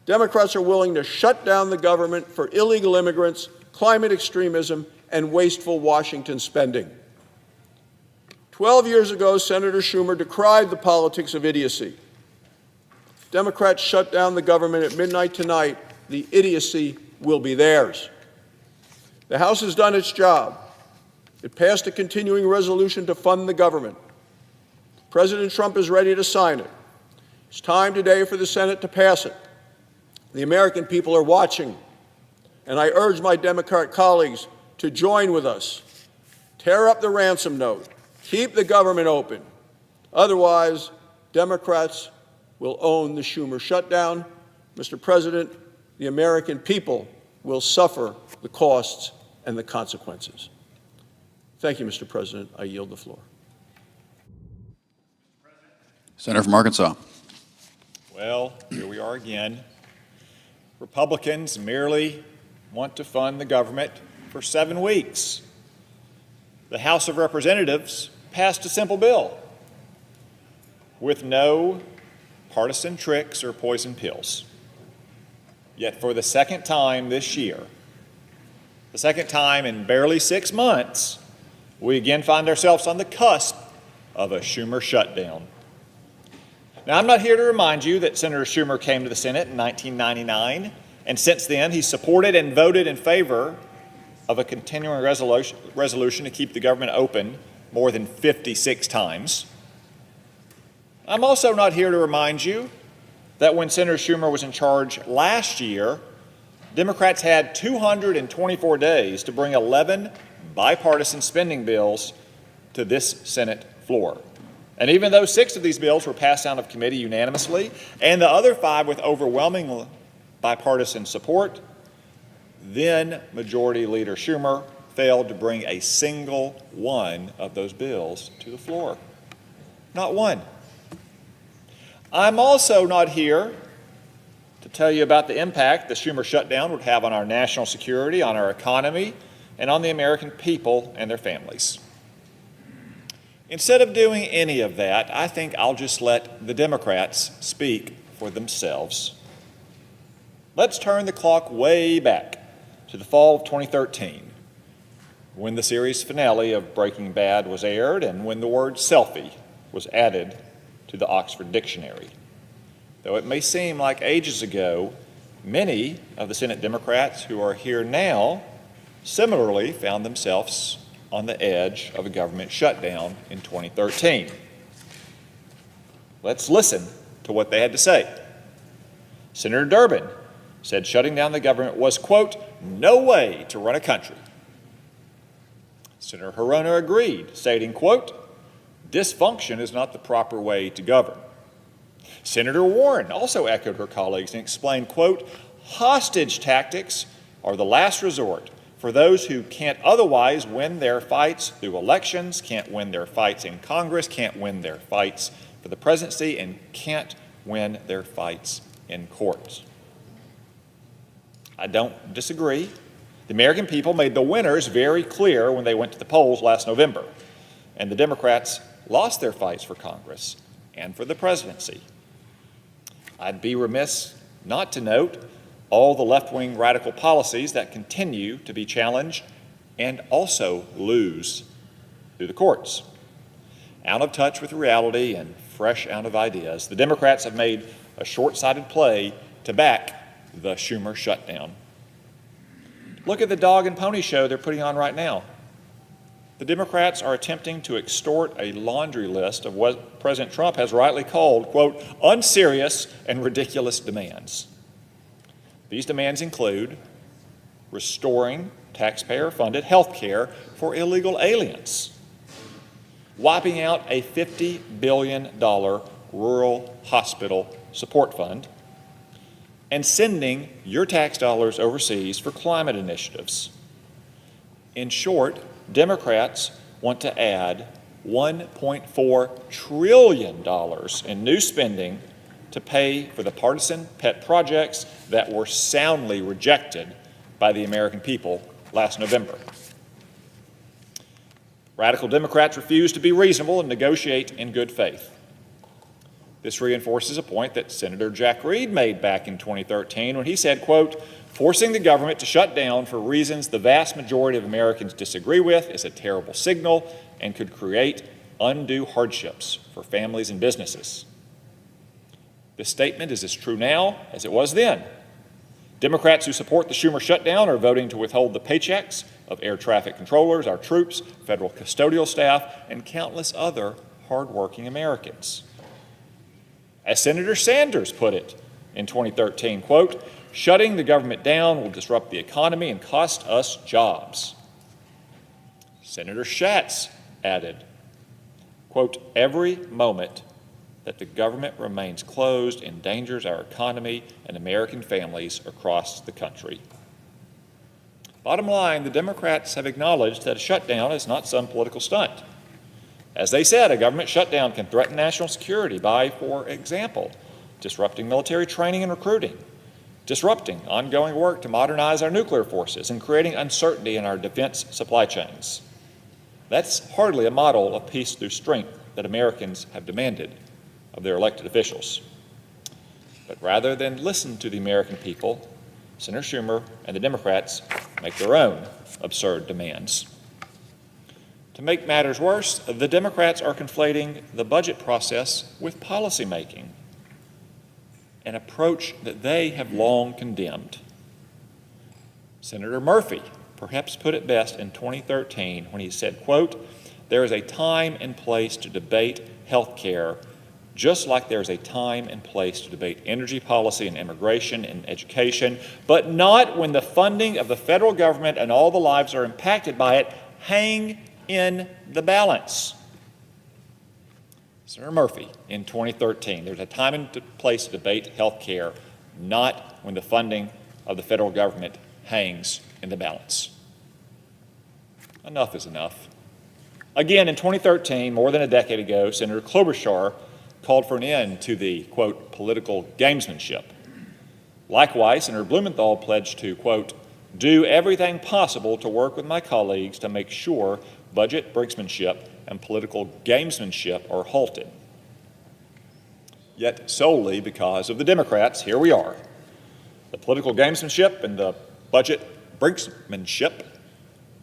Democrats are willing to shut down the government for illegal immigrants, climate extremism, and wasteful Washington spending. 12 years ago, Senator Schumer decried the politics of idiocy. Democrats shut down the government at midnight tonight. The idiocy will be theirs. The House has done its job. It passed a continuing resolution to fund the government. President Trump is ready to sign it. It's time today for the Senate to pass it. The American people are watching, and I urge my Democrat colleagues to join with us. Tear up the ransom note. Keep the government open. Otherwise, Democrats will own the Schumer shutdown. Mr. President, the American people will suffer the costs and the consequences. Thank you, Mr. President. I yield the floor. Senator from Arkansas. Well, here we are again. Republicans merely want to fund the government for 7 weeks. The House of Representatives passed a simple bill with no partisan tricks or poison pills. Yet for the second time this year, the second time in barely 6 months, we again find ourselves on the cusp of a Schumer shutdown. Now, I'm not here to remind you that Senator Schumer came to the Senate in 1999, and since then he supported and voted in favor of a continuing resolution to keep the government open more than 56 times. I'm also not here to remind you that when Senator Schumer was in charge last year, Democrats had 224 days to bring 11 bipartisan spending bills to this Senate floor. And even though 6 of these bills were passed out of committee unanimously, and the other 5 with overwhelming bipartisan support, then Majority Leader Schumer failed to bring a single one of those bills to the floor. Not one. I'm also not here to tell you about the impact the Schumer shutdown would have on our national security, on our economy, and on the American people and their families. Instead of doing any of that, I think I'll just let the Democrats speak for themselves. Let's turn the clock way back to the fall of 2013, when the series finale of Breaking Bad was aired and when the word selfie was added to the Oxford Dictionary. Though it may seem like ages ago, many of the Senate Democrats who are here now similarly found themselves on the edge of a government shutdown in 2013. Let's listen to what they had to say. Senator Durbin said shutting down the government was, quote, no way to run a country. Senator Hirono agreed, stating, quote, dysfunction is not the proper way to govern. Senator Warren also echoed her colleagues and explained, quote, hostage tactics are the last resort for those who can't otherwise win their fights through elections, can't win their fights in Congress, can't win their fights for the presidency, and can't win their fights in courts. I don't disagree. The American people made the winners very clear when they went to the polls last November, and the Democrats lost their fights for Congress and for the presidency. I'd be remiss not to note all the left-wing radical policies that continue to be challenged and also lose through the courts. Out of touch with reality and fresh out of ideas, the Democrats have made a short-sighted play to back the Schumer shutdown. Look at the dog and pony show they're putting on right now. The Democrats are attempting to extort a laundry list of what President Trump has rightly called, quote, unserious and ridiculous demands. These demands include restoring taxpayer-funded health care for illegal aliens, wiping out a $50 billion rural hospital support fund, and sending your tax dollars overseas for climate initiatives. In short, Democrats want to add $1.4 trillion in new spending to pay for the partisan pet projects that were soundly rejected by the American people last November. Radical Democrats refuse to be reasonable and negotiate in good faith. This reinforces a point that Senator Jack Reed made back in 2013 when he said, quote, "Forcing the government to shut down for reasons the vast majority of Americans disagree with is a terrible signal and could create undue hardships for families and businesses." This statement is as true now as it was then. Democrats who support the Schumer shutdown are voting to withhold the paychecks of air traffic controllers, our troops, federal custodial staff, and countless other hardworking Americans. As Senator Sanders put it in 2013, quote, "Shutting the government down will disrupt the economy and cost us jobs." Senator Schatz added, quote, "Every moment that the government remains closed endangers our economy and American families across the country." Bottom line, the Democrats have acknowledged that a shutdown is not some political stunt. As they said, a government shutdown can threaten national security by, for example, disrupting military training and recruiting, disrupting ongoing work to modernize our nuclear forces, and creating uncertainty in our defense supply chains. That's hardly a model of peace through strength that Americans have demanded of their elected officials. But rather than listen to the American people, Senator Schumer and the Democrats make their own absurd demands. To make matters worse, the Democrats are conflating the budget process with policymaking, an approach that they have long condemned. Senator Murphy perhaps put it best in 2013 when he said, quote, "There is a time and place to debate health care, just like there's a time and place to debate energy policy and immigration and education, but not when the funding of the federal government and all the lives are impacted by it hang in the balance." Senator Murphy in 2013, there's a time and place to debate health care, not when the funding of the federal government hangs in the balance. Enough is enough. Again, in 2013, more than a decade ago, Senator Klobuchar called for an end to the, quote, "political gamesmanship." Likewise, Senator Blumenthal pledged to, quote, "do everything possible to work with my colleagues to make sure budget brinksmanship and political gamesmanship are halted." Yet solely because of the Democrats, here we are. The political gamesmanship and the budget brinksmanship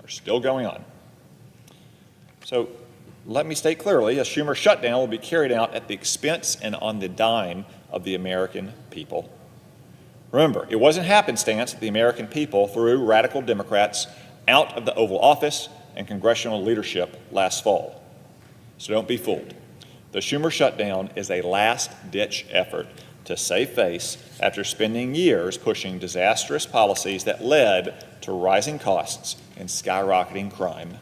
are still going on. So let me state clearly, a Schumer shutdown will be carried out at the expense and on the dime of the American people. Remember, it wasn't happenstance that the American people threw radical Democrats out of the Oval Office and congressional leadership last fall. So don't be fooled. The Schumer shutdown is a last-ditch effort to save face after spending years pushing disastrous policies that led to rising costs and skyrocketing crime.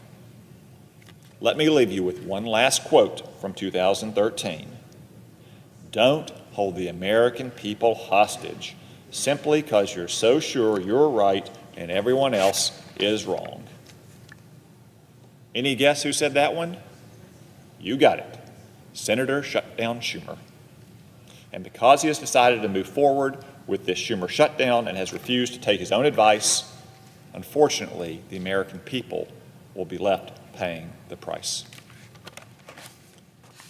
Let me leave you with one last quote from 2013. "Don't hold the American people hostage simply because you're so sure you're right and everyone else is wrong." Any guess who said that one? You got it. Senator Shutdown Schumer. And because he has decided to move forward with this Schumer shutdown and has refused to take his own advice, unfortunately, the American people will be left paying the price.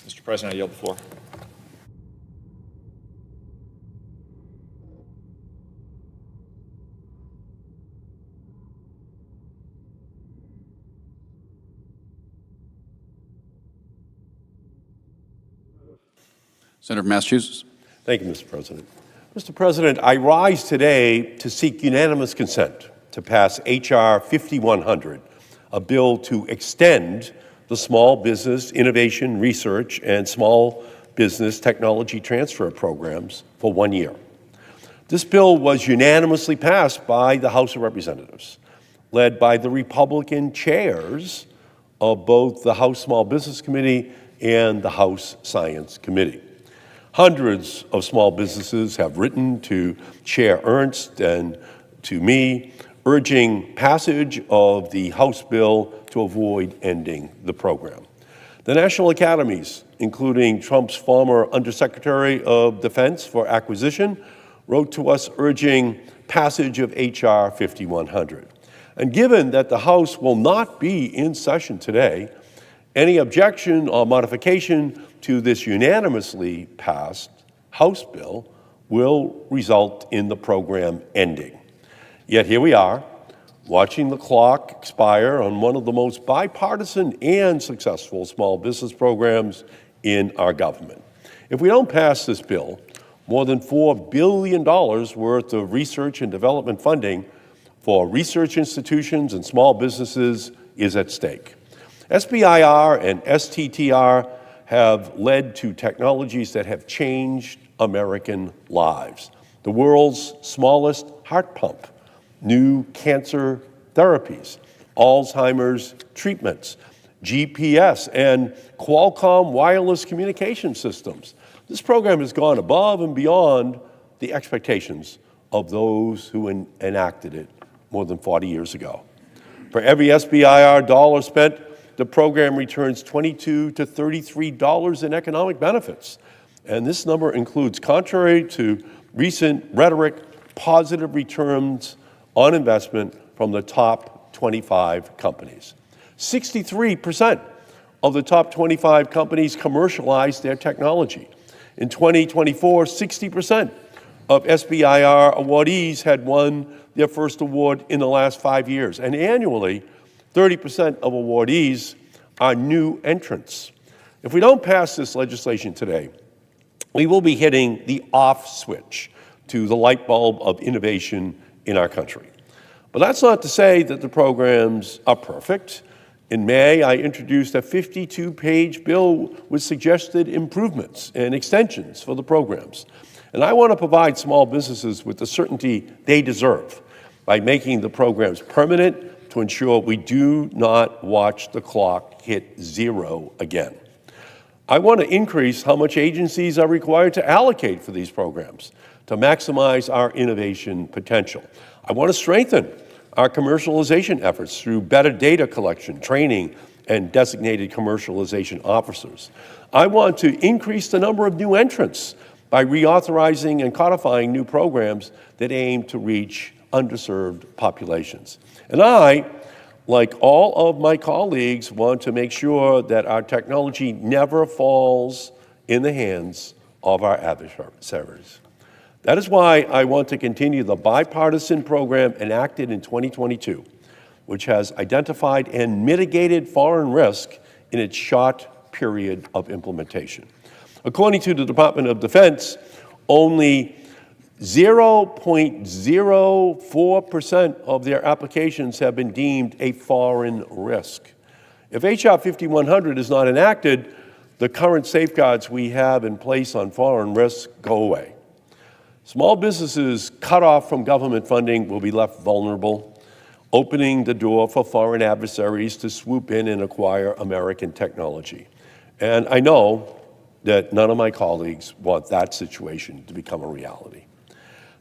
Mr. President, I yield the floor. Senator from Massachusetts. Thank you, Mr. President. Mr. President, I rise today to seek unanimous consent to pass H.R. 5100, a bill to extend the Small Business Innovation Research and Small Business Technology Transfer programs for 1 year. This bill was unanimously passed by the House of Representatives. led by the Republican chairs of both the House Small Business Committee and the House Science Committee. Hundreds of small businesses have written to Chair Ernst and to me, urging passage of the House bill to avoid ending the program. The national academies, including Trump's former Undersecretary of Defense for Acquisition, wrote to us urging passage of H.R. 5100. And given that the House will not be in session today, any objection or modification to this unanimously passed House bill will result in the program ending. Yet here we are, watching the clock expire on one of the most bipartisan and successful small business programs in our government. If we don't pass this bill, more than $4 billion worth of research and development funding for research institutions and small businesses is at stake. SBIR and STTR have led to technologies that have changed American lives. The world's smallest heart pump, new cancer therapies, Alzheimer's treatments, GPS, and Qualcomm wireless communication systems. This program has gone above and beyond the expectations of those who enacted it more than 40 years ago. For every SBIR dollar spent, the program returns $22 to $33 in economic benefits. And this number includes, contrary to recent rhetoric, positive returns on investment from the top 25 companies. 63% of the top 25 companies commercialized their technology. In 2024, 60% of SBIR awardees had won their first award in the last 5 years. And annually, 30% of awardees are new entrants. If we don't pass this legislation today, we will be hitting the off switch to the light bulb of innovation in our country. But that's not to say that the programs are perfect. In May, I introduced a 52-page bill with suggested improvements and extensions for the programs. And I want to provide small businesses with the certainty they deserve by making the programs permanent to ensure we do not watch the clock hit zero again. I want to increase how much agencies are required to allocate for these programs to maximize our innovation potential. I want to strengthen our commercialization efforts through better data collection, training, and designated commercialization officers. I want to increase the number of new entrants by reauthorizing and codifying new programs that aim to reach underserved populations. And I, like all of my colleagues, want to make sure that our technology never falls in the hands of our adversaries. That is why I want to continue the bipartisan program enacted in 2022, which has identified and mitigated foreign risk in its short period of implementation. According to the Department of Defense, only 0.04% of their applications have been deemed a foreign risk. If H.R. 5100 is not enacted, the current safeguards we have in place on foreign risks go away. Small businesses cut off from government funding will be left vulnerable, opening the door for foreign adversaries to swoop in and acquire American technology. And I know that none of my colleagues want that situation to become a reality.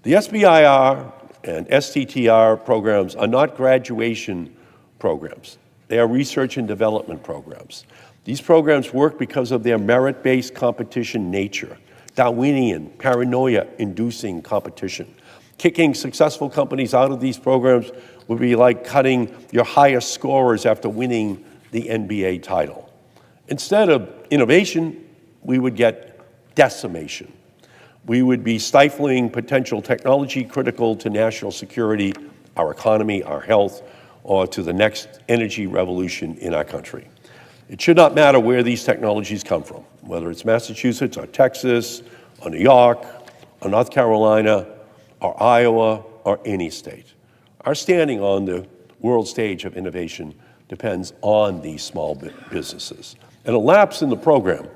The SBIR and STTR programs are not graduation programs. They are research and development programs. These programs work because of their merit-based competition nature. Darwinian, paranoia-inducing competition. Kicking successful companies out of these programs would be like cutting your highest scorers after winning the NBA title. Instead of innovation, we would get decimation. We would be stifling potential technology critical to national security, our economy, our health, or to the next energy revolution in our country. It should not matter where these technologies come from, whether it's Massachusetts or Texas or New York or North Carolina or Iowa or any state. Our standing on the world stage of innovation depends on these small businesses. And a lapse in the program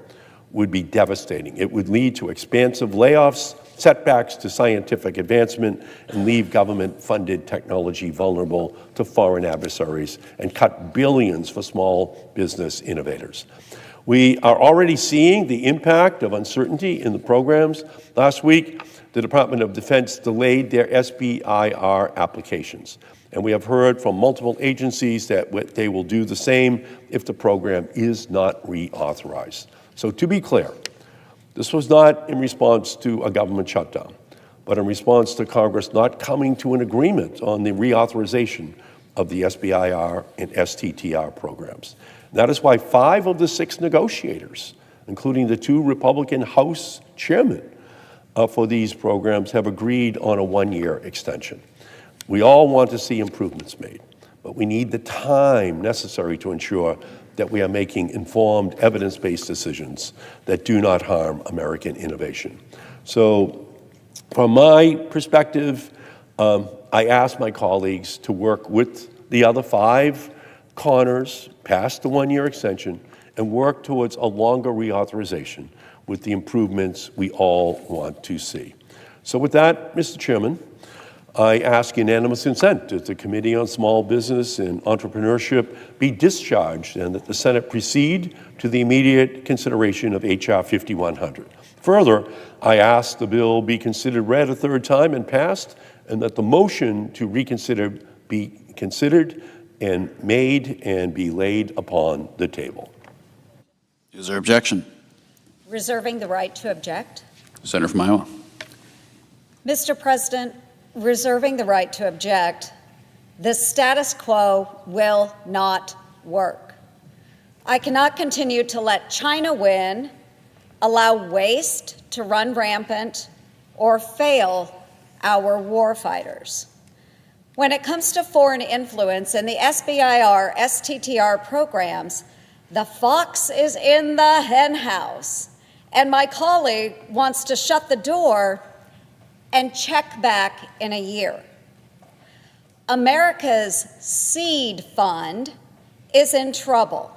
would be devastating. It would lead to expansive layoffs, setbacks to scientific advancement, and leave government-funded technology vulnerable to foreign adversaries, and cut billions for small business innovators. We are already seeing the impact of uncertainty in the programs. Last week, the Department of Defense delayed their SBIR applications, and we have heard from multiple agencies that they will do the same if the program is not reauthorized. So to be clear, this was not in response to a government shutdown, but in response to Congress not coming to an agreement on the reauthorization of the SBIR and STTR programs. That is why 5 of the 6 negotiators, including the 2 Republican House chairmen for these programs, have agreed on a 1-year extension. We all want to see improvements made, but we need the time necessary to ensure that we are making informed, evidence-based decisions that do not harm American innovation. So from my perspective, I ask my colleagues to work with the other 5 corners past the 1-year extension and work towards a longer reauthorization with the improvements we all want to see. So with that, Mr. Chairman, I ask unanimous consent that the Committee on Small Business and Entrepreneurship be discharged and that the Senate proceed to the immediate consideration of H.R. 5100. Further, I ask the bill be considered read a 3rd time and passed, and that the motion to reconsider be considered and made and be laid upon the table. Is there objection? Reserving the right to object. Senator from Iowa. Mr. President, reserving the right to object, the status quo will not work. I cannot continue to let China win, allow waste to run rampant, or fail our warfighters. When it comes to foreign influence in the SBIR, STTR programs, the fox is in the henhouse, and my colleague wants to shut the door and check back in a year. America's seed fund is in trouble.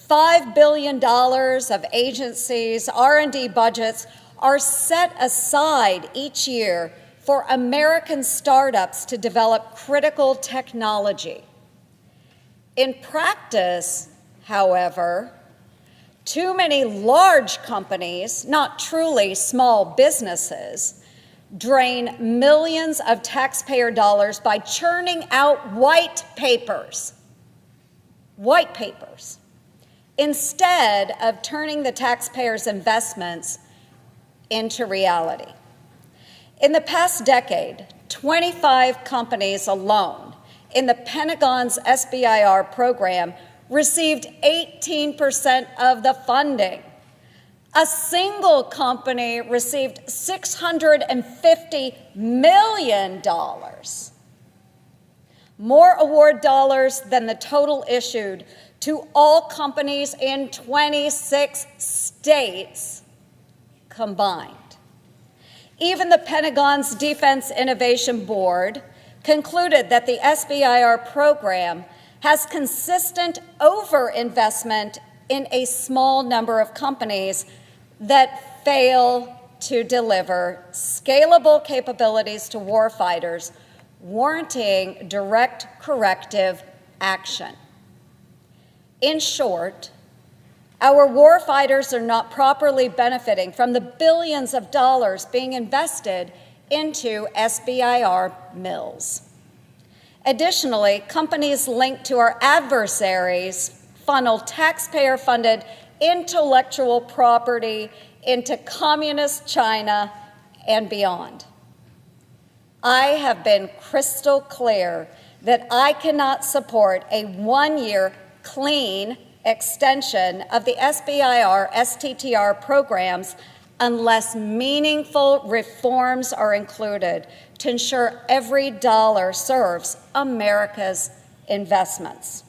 $5 billion of agencies' R&D budgets are set aside each year for American startups to develop critical technology. In practice, however, too many large companies, not truly small businesses, drain millions of taxpayer dollars by churning out white papers, instead of turning the taxpayers' investments into reality. In the past decade, 25 companies alone in the Pentagon's SBIR program received 18% of the funding. A single company received $650 million, more award dollars than the total issued to all companies in 26 states combined. Even the Pentagon's Defense Innovation Board concluded that the SBIR program has consistent overinvestment in a small number of companies that fail to deliver scalable capabilities to warfighters, warranting direct corrective action. In short, our warfighters are not properly benefiting from the billions of dollars being invested into SBIR mills. Additionally, companies linked to our adversaries funnel taxpayer-funded intellectual property into communist China and beyond. I have been crystal clear that I cannot support a 1-year clean extension of the SBIR, STTR programs unless meaningful reforms are included to ensure every dollar serves America's investments.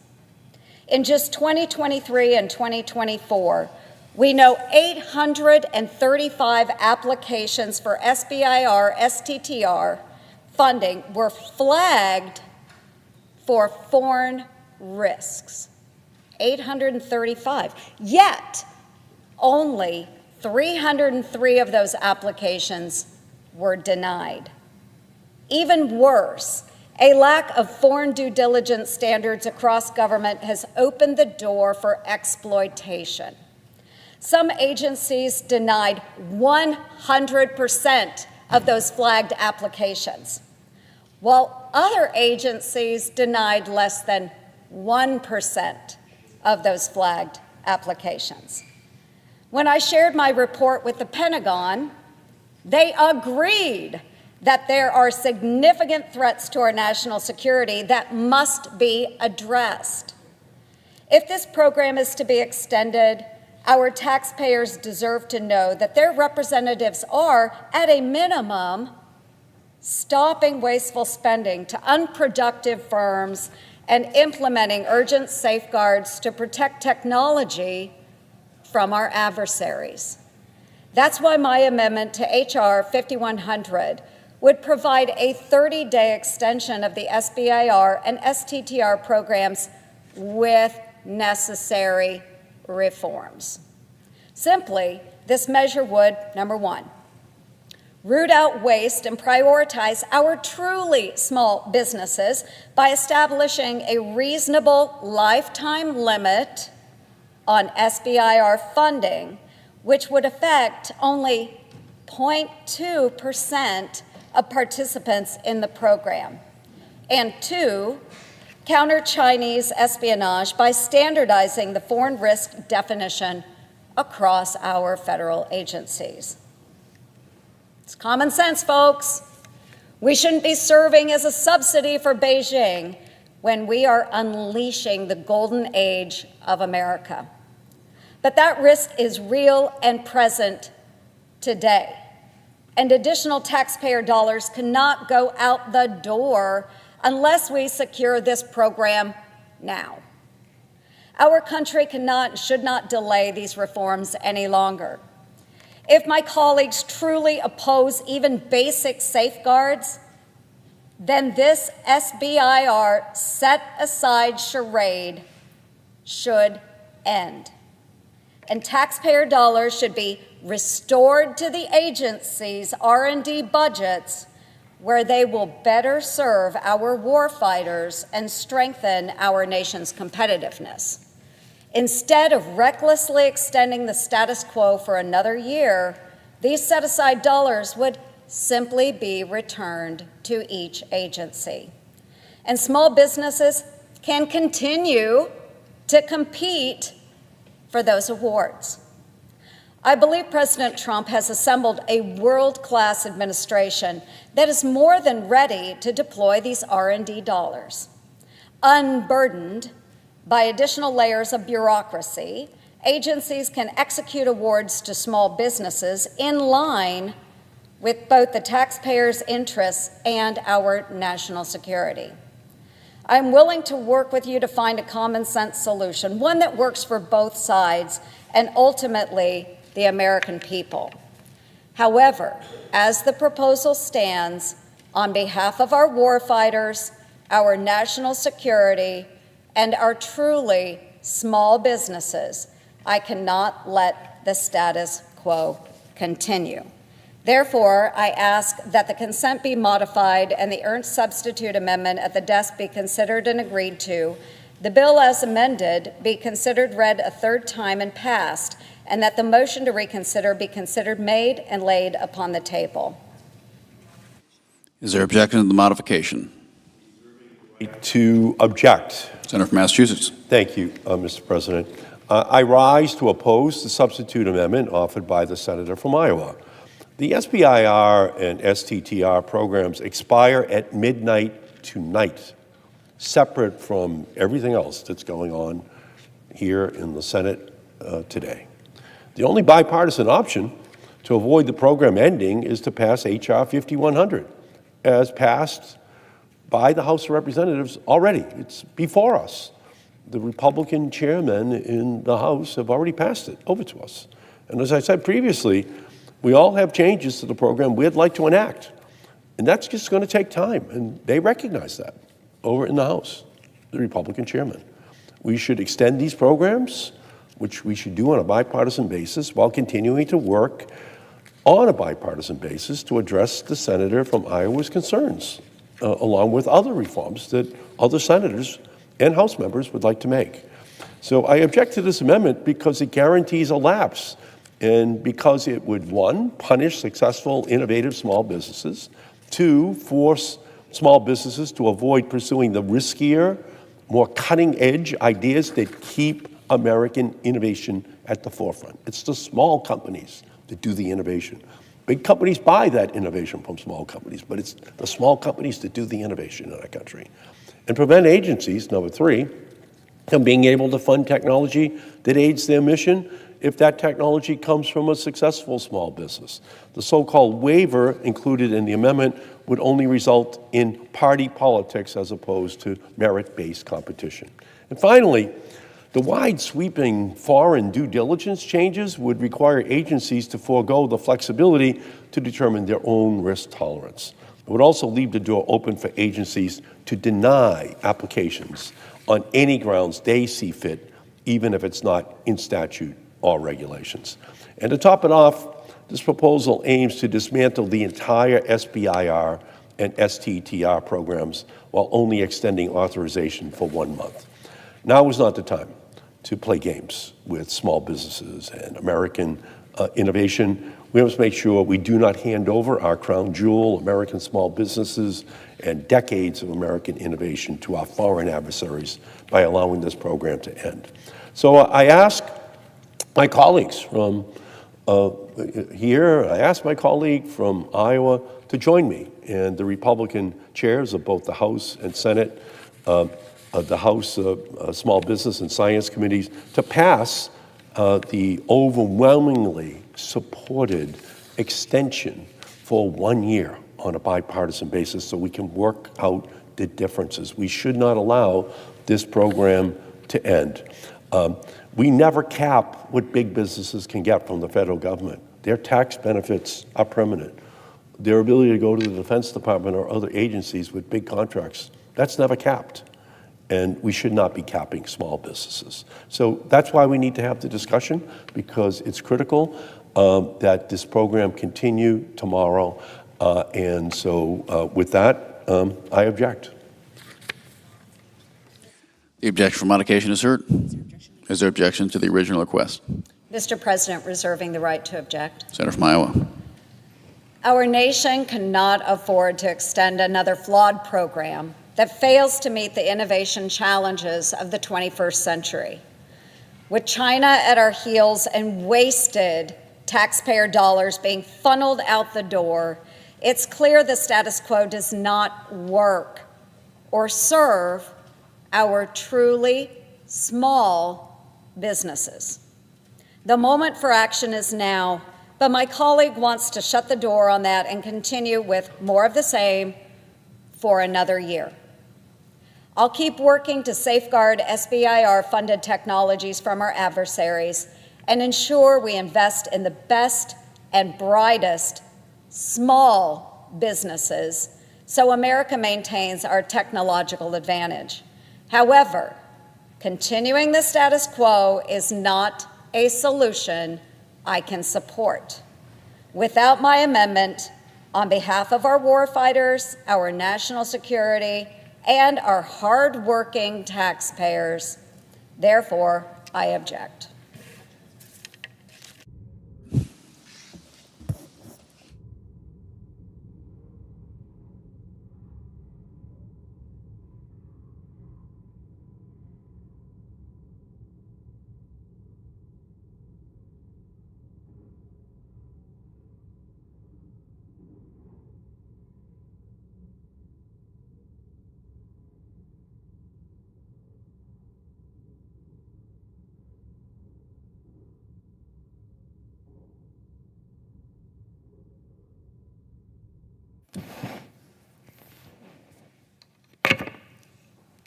In just 2023 and 2024, we know 835 applications for SBIR, STTR funding were flagged for foreign risks. 835. Yet, only 303 of those applications were denied. Even worse, a lack of foreign due diligence standards across government has opened the door for exploitation. Some agencies denied 100% of those flagged applications, while other agencies denied less than 1% of those flagged applications. When I shared my report with the Pentagon, they agreed that there are significant threats to our national security that must be addressed. If this program is to be extended, our taxpayers deserve to know that their representatives are, at a minimum, stopping wasteful spending to unproductive firms and implementing urgent safeguards to protect technology from our adversaries. That's why my amendment to H.R. 5100 would provide a 30-day extension of the SBIR and STTR programs with necessary reforms. Simply, this measure would, number one, root out waste and prioritize our truly small businesses by establishing a reasonable lifetime limit on SBIR funding, which would affect only 0.2% of participants in the program. And two, counter Chinese espionage by standardizing the foreign risk definition across our federal agencies. It's common sense, folks. We shouldn't be serving as a subsidy for Beijing when we are unleashing the golden age of America. But that risk is real and present today. And additional taxpayer dollars cannot go out the door unless we secure this program now. Our country cannot and should not delay these reforms any longer. If my colleagues truly oppose even basic safeguards, then this SBIR set-aside charade should end. And taxpayer dollars should be restored to the agency's R&D budgets, where they will better serve our warfighters and strengthen our nation's competitiveness. Instead of recklessly extending the status quo for another year, these set-aside dollars would simply be returned to each agency. And small businesses can continue to compete for those awards. I believe President Trump has assembled a world-class administration that is more than ready to deploy these R&D dollars. Unburdened by additional layers of bureaucracy, agencies can execute awards to small businesses in line with both the taxpayers' interests and our national security. I'm willing to work with you to find a common sense solution, one that works for both sides and ultimately the American people. However, as the proposal stands, on behalf of our warfighters, our national security, and our truly small businesses, I cannot let the status quo continue. Therefore, I ask that the consent be modified and the Ernst substitute amendment at the desk be considered and agreed to, the bill as amended be considered read a third time and passed, and that the motion to reconsider be considered made and laid upon the table. Is there objection to the modification? To object. Senator from Massachusetts. Thank you, Mr. President. I rise to oppose the substitute amendment offered by the senator from Iowa. The SBIR and STTR programs expire at midnight tonight, separate from everything else that's going on here in the Senate today. The only bipartisan option to avoid the program ending is to pass H.R. 5100, as passed by the House of Representatives already. It's before us. The Republican chairmen in the House have already passed it over to us. And as I said previously, we all have changes to the program we'd like to enact. And that's just going to take time. And they recognize that over in the House, the Republican chairman. We should extend these programs which we should do on a bipartisan basis while continuing to work on a bipartisan basis to address the senator from Iowa's concerns, along with other reforms that other senators and House members would like to make. So I object to this amendment because it guarantees a lapse and because it would, one, punish successful, innovative small businesses, two, force small businesses to avoid pursuing the riskier, more cutting-edge ideas that keep American innovation at the forefront. It's the small companies that do the innovation. Big companies buy that innovation from small companies, but it's the small companies that do the innovation in our country. And prevent agencies, number three, from being able to fund technology that aids their mission if that technology comes from a successful small business. The so-called waiver included in the amendment would only result in party politics as opposed to merit-based competition. And finally, the wide-sweeping foreign due diligence changes would require agencies to forego the flexibility to determine their own risk tolerance. It would also leave the door open for agencies to deny applications on any grounds they see fit, even if it's not in statute or regulations. And to top it off, this proposal aims to dismantle the entire SBIR and STTR programs while only extending authorization for 1 month. Now is not the time to play games with small businesses and American innovation. We must make sure we do not hand over our crown jewel, American small businesses, and decades of American innovation to our foreign adversaries by allowing this program to end. So I ask my colleagues from here, I ask my colleague from Iowa to join me and the Republican chairs of both the House and Senate, the House Small Business and Science Committees, to pass the overwhelmingly supported extension for 1 year on a bipartisan basis so we can work out the differences. We should not allow this program to end. We never cap what big businesses can get from the federal government. Their tax benefits are permanent. Their ability to go to the Defense Department or other agencies with big contracts, that's never capped. And we should not be capping small businesses. So that's why we need to have the discussion, because it's critical that this program continue tomorrow. And so with that, I object. The objection for modification is heard. Is there objection to the original request? Mr. President, reserving the right to object. Senator from Iowa. Our nation cannot afford to extend another flawed program that fails to meet the innovation challenges of the 21st century. With China at our heels and wasted taxpayer dollars being funneled out the door, it's clear the status quo does not work or serve our truly small businesses. The moment for action is now, but my colleague wants to shut the door on that and continue with more of the same for another year. I'll keep working to safeguard SBIR-funded technologies from our adversaries and ensure we invest in the best and brightest small businesses so America maintains our technological advantage. However, continuing the status quo is not a solution I can support. Without my amendment, on behalf of our warfighters, our national security, and our hard-working taxpayers, therefore, I object.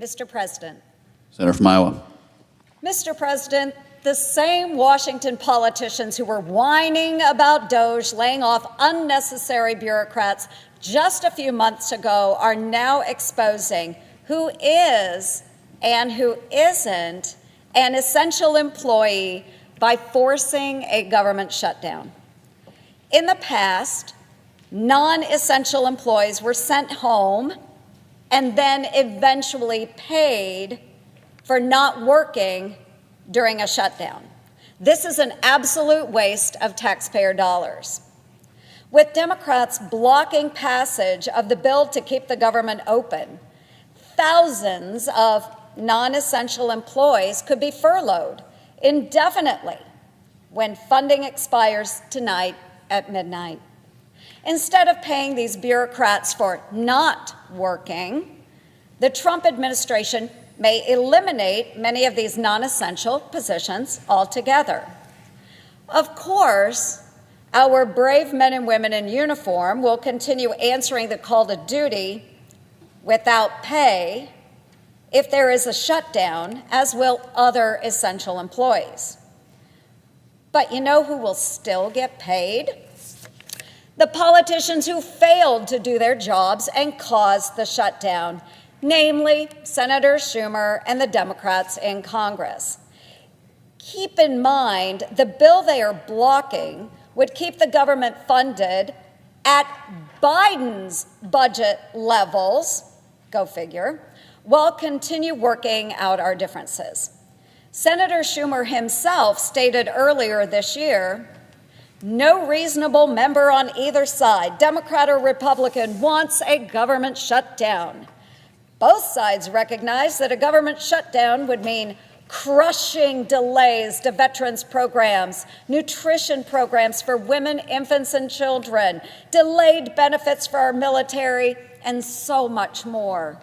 Mr. President. Senator from Iowa. Mr. President, the same Washington politicians who were whining about DOGE laying off unnecessary bureaucrats just a few months ago are now exposing who is and who isn't an essential employee by forcing a government shutdown. In the past, non-essential employees were sent home and then eventually paid for not working during a shutdown. This is an absolute waste of taxpayer dollars. With Democrats blocking passage of the bill to keep the government open, thousands of non-essential employees could be furloughed indefinitely when funding expires tonight at midnight. Instead of paying these bureaucrats for not working, the Trump administration may eliminate many of these non-essential positions altogether. Of course, our brave men and women in uniform will continue answering the call to duty without pay if there is a shutdown, as will other essential employees. But you know who will still get paid? The politicians who failed to do their jobs and caused the shutdown, namely Senator Schumer and the Democrats in Congress. Keep in mind, the bill they are blocking would keep the government funded at Biden's budget levels, go figure, while continue working out our differences. Senator Schumer himself stated earlier this year, no reasonable member on either side, Democrat or Republican, wants a government shutdown. Both sides recognize that a government shutdown would mean crushing delays to veterans programs, nutrition programs for women, infants, and children, delayed benefits for our military, and so much more.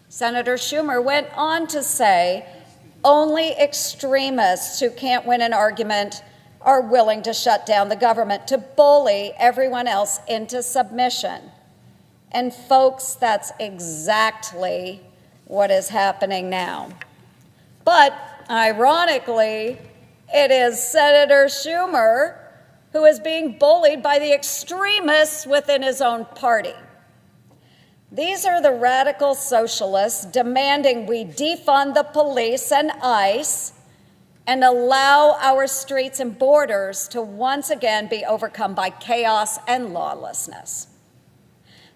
Senator Schumer went on to say, only extremists who can't win an argument are willing to shut down the government, to bully everyone else into submission. And folks, that's exactly what is happening now. But ironically, it is Senator Schumer who is being bullied by the extremists within his own party. These are the radical socialists demanding we defund the police and ICE and allow our streets and borders to once again be overcome by chaos and lawlessness.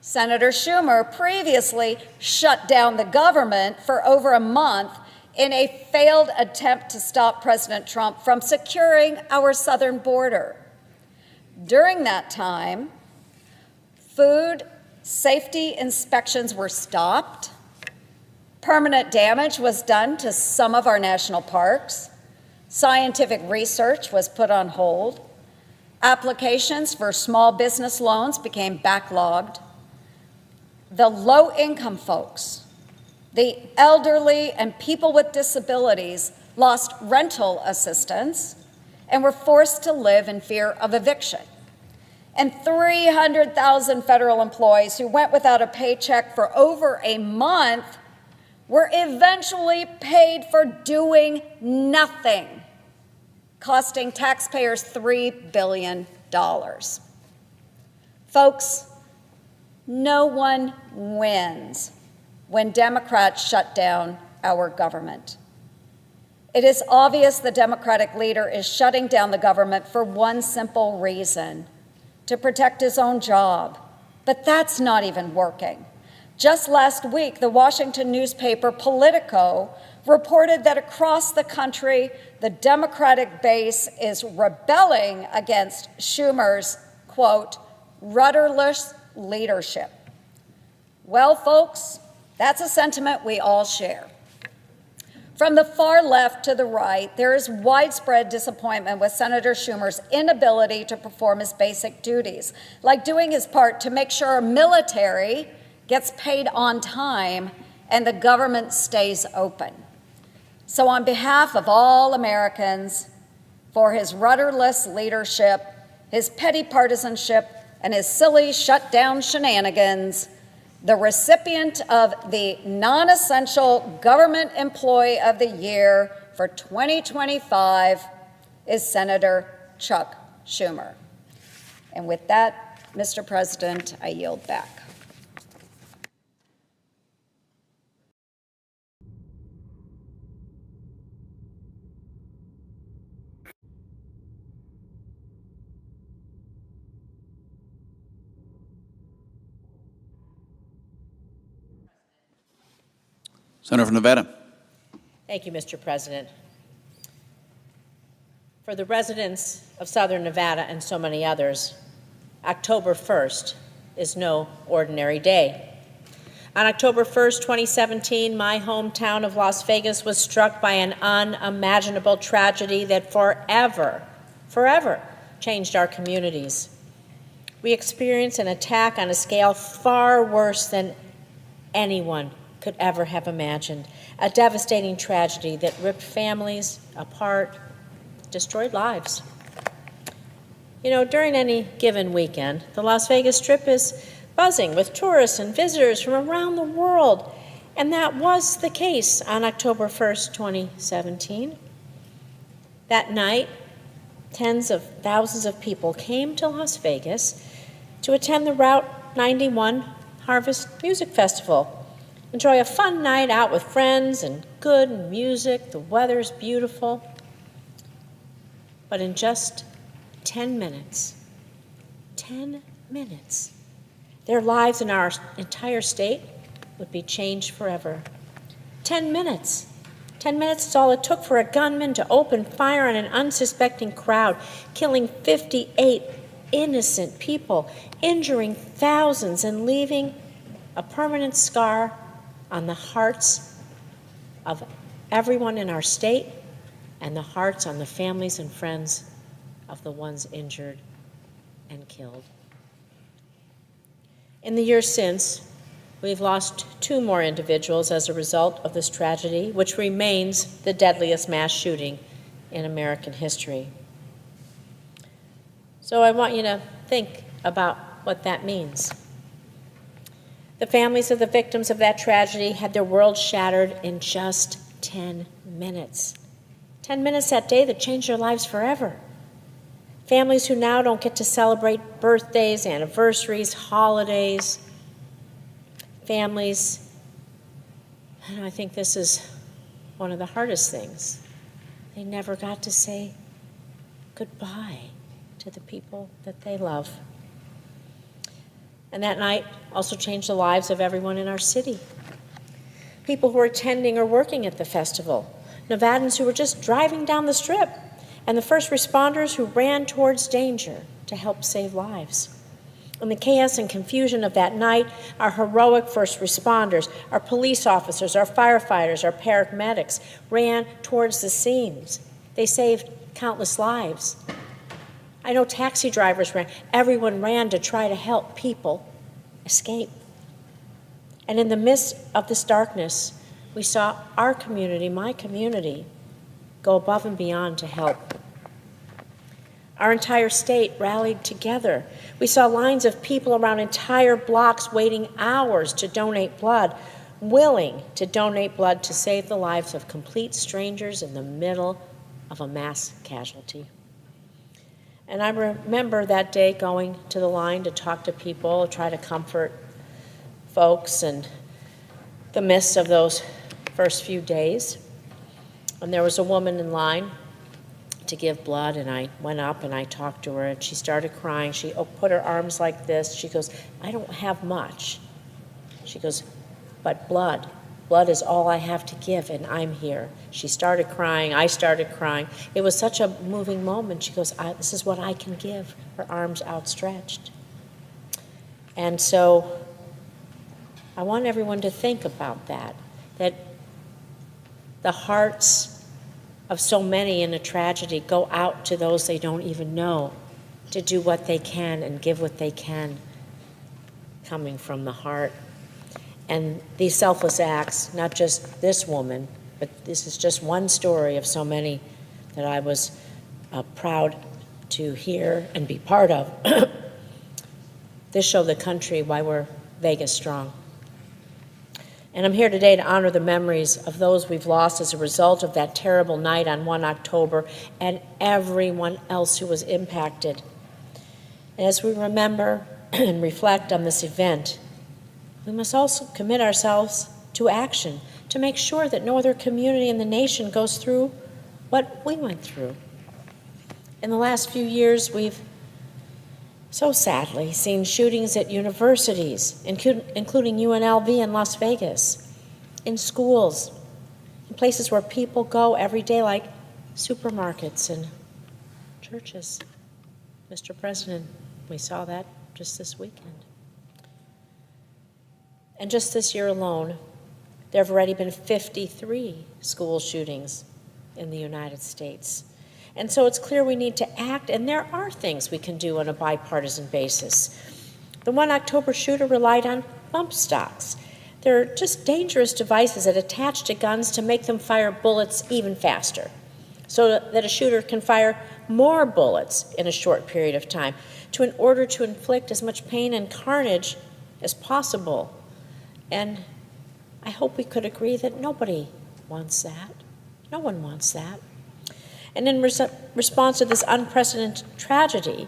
Senator Schumer previously shut down the government for over a month in a failed attempt to stop President Trump from securing our southern border. During that time, food safety inspections were stopped, permanent damage was done to some of our national parks, scientific research was put on hold, applications for small business loans became backlogged, the low-income folks, the elderly, and people with disabilities lost rental assistance and were forced to live in fear of eviction. And 300,000 federal employees who went without a paycheck for over a month were eventually paid for doing nothing, costing taxpayers $3 billion. Folks, no one wins when Democrats shut down our government. It is obvious the Democratic leader is shutting down the government for one simple reason: to protect his own job. But that's not even working. Just last week, the Washington newspaper Politico reported that across the country, the Democratic base is rebelling against Schumer's, quote, rudderless leadership. Well, folks, that's a sentiment we all share. From the far left to the right, there is widespread disappointment with Senator Schumer's inability to perform his basic duties, like doing his part to make sure our military gets paid on time and the government stays open. So on behalf of all Americans, for his rudderless leadership, his petty partisanship, and his silly shutdown shenanigans, the recipient of the non-essential government employee of the year for 2025 is Senator Chuck Schumer. And with that, Mr. President, I yield back. Senator from Nevada. Thank you, Mr. President. For the residents of Southern Nevada and so many others, October 1st is no ordinary day. On October 1st, 2017, my hometown of Las Vegas was struck by an unimaginable tragedy that forever changed our communities. We experienced an attack on a scale far worse than anyone could ever have imagined, a devastating tragedy that ripped families apart, destroyed lives. You know, during any given weekend, the Las Vegas Strip is buzzing with tourists and visitors from around the world, and that was the case on October 1st, 2017. That night, tens of thousands of people came to Las Vegas to attend the Route 91 Harvest Music Festival. Enjoy a fun night out with friends and good music. The weather's beautiful. But in just 10 minutes, their lives in our entire state would be changed forever. 10 minutes. 10 minutes is all it took for a gunman to open fire on an unsuspecting crowd, killing 58 innocent people, injuring thousands, and leaving a permanent scar on the hearts of everyone in our state and the hearts on the families and friends of the ones injured and killed. In the years since, we've lost 2 more individuals as a result of this tragedy, which remains the deadliest mass shooting in American history. So I want you to think about what that means. The families of the victims of that tragedy had their world shattered in just 10 minutes. 10 minutes that day that changed their lives forever. Families who now don't get to celebrate birthdays, anniversaries, holidays. Families, and I think this is one of the hardest things, they never got to say goodbye to the people that they love. And that night also changed the lives of everyone in our city. People who were attending or working at the festival, Nevadans who were just driving down the Strip, and the first responders who ran towards danger to help save lives. In the chaos and confusion of that night, our heroic first responders, our police officers, our firefighters, our paramedics ran towards the scenes. They saved countless lives. I know taxi drivers ran. Everyone ran to try to help people escape. And in the midst of this darkness, we saw our community, my community, go above and beyond to help. Our entire state rallied together. We saw lines of people around entire blocks waiting hours to donate blood, willing to donate blood to save the lives of complete strangers in the middle of a mass casualty. And I remember that day going to the line to talk to people, try to comfort folks in the midst of those first few days. And there was a woman in line to give blood, and I went up and I talked to her, and she started crying. She put her arms like this. She goes, "I don't have much." She goes, "But blood is all I have to give, and I'm here." She started crying. I started crying. It was such a moving moment. She goes, "This is what I can give," her arms outstretched. And so I want everyone to think about that the hearts of so many in a tragedy go out to those they don't even know to do what they can and give what they can, coming from the heart. And these selfless acts, not just this woman, but this is just one story of so many that I was proud to hear and be part of. This showed the country why we're Vegas strong. And I'm here today to honor the memories of those we've lost as a result of that terrible night on 1 October and everyone else who was impacted. And as we remember and reflect on this event, we must also commit ourselves to action to make sure that no other community in the nation goes through what we went through. In the last few years, we've so sadly seen shootings at universities, including UNLV in Las Vegas, in schools, in places where people go every day, like supermarkets and churches. Mr. President, we saw that just this weekend. And just this year alone, there have already been 53 school shootings in the United States. And so it's clear we need to act, and there are things we can do on a bipartisan basis. The 1 October shooter relied on bump stocks. They're just dangerous devices that attach to guns to make them fire bullets even faster, so that a shooter can fire more bullets in a short period of time, in order to inflict as much pain and carnage as possible. And I hope we could agree that nobody wants that. No one wants that. And in response to this unprecedented tragedy,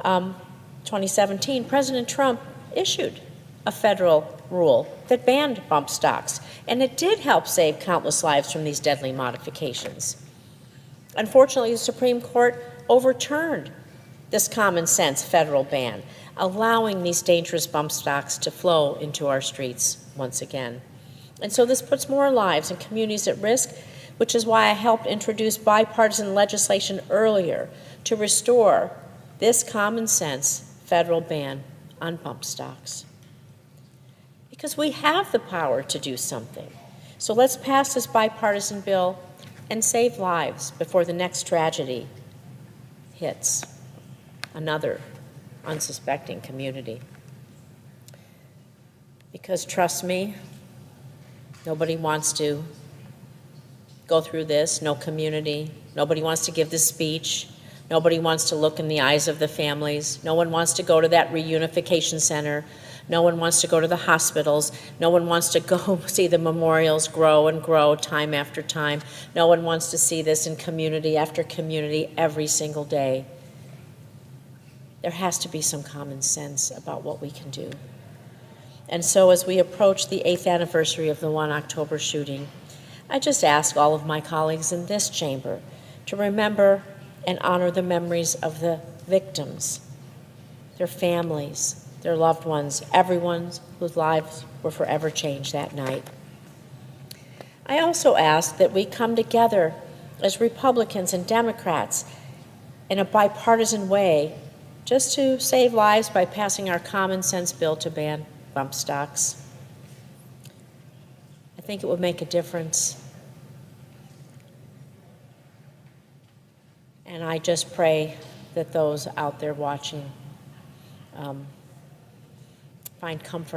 2017, President Trump issued a federal rule that banned bump stocks, and it did help save countless lives from these deadly modifications. Unfortunately, the Supreme Court overturned this common sense federal ban, allowing these dangerous bump stocks to flow into our streets once again. And so this puts more lives and communities at risk, which is why I helped introduce bipartisan legislation earlier to restore this common sense federal ban on bump stocks. Because we have the power to do something. So let's pass this bipartisan bill and save lives before the next tragedy hits another unsuspecting community. Because trust me, nobody wants to go through this, no community. Nobody wants to give this speech. Nobody wants to look in the eyes of the families. No one wants to go to that reunification center. No one wants to go to the hospitals. No one wants to go see the memorials grow and grow time after time. No one wants to see this in community after community every single day. There has to be some common sense about what we can do. And so as we approach the 8th anniversary of the 1 October shooting, I just ask all of my colleagues in this chamber to remember and honor the memories of the victims, their families, their loved ones, everyone whose lives were forever changed that night. I also ask that we come together as Republicans and Democrats in a bipartisan way just to save lives by passing our common sense bill to ban bump stocks. I think it would make a difference. And I just pray that those out there watching find comfort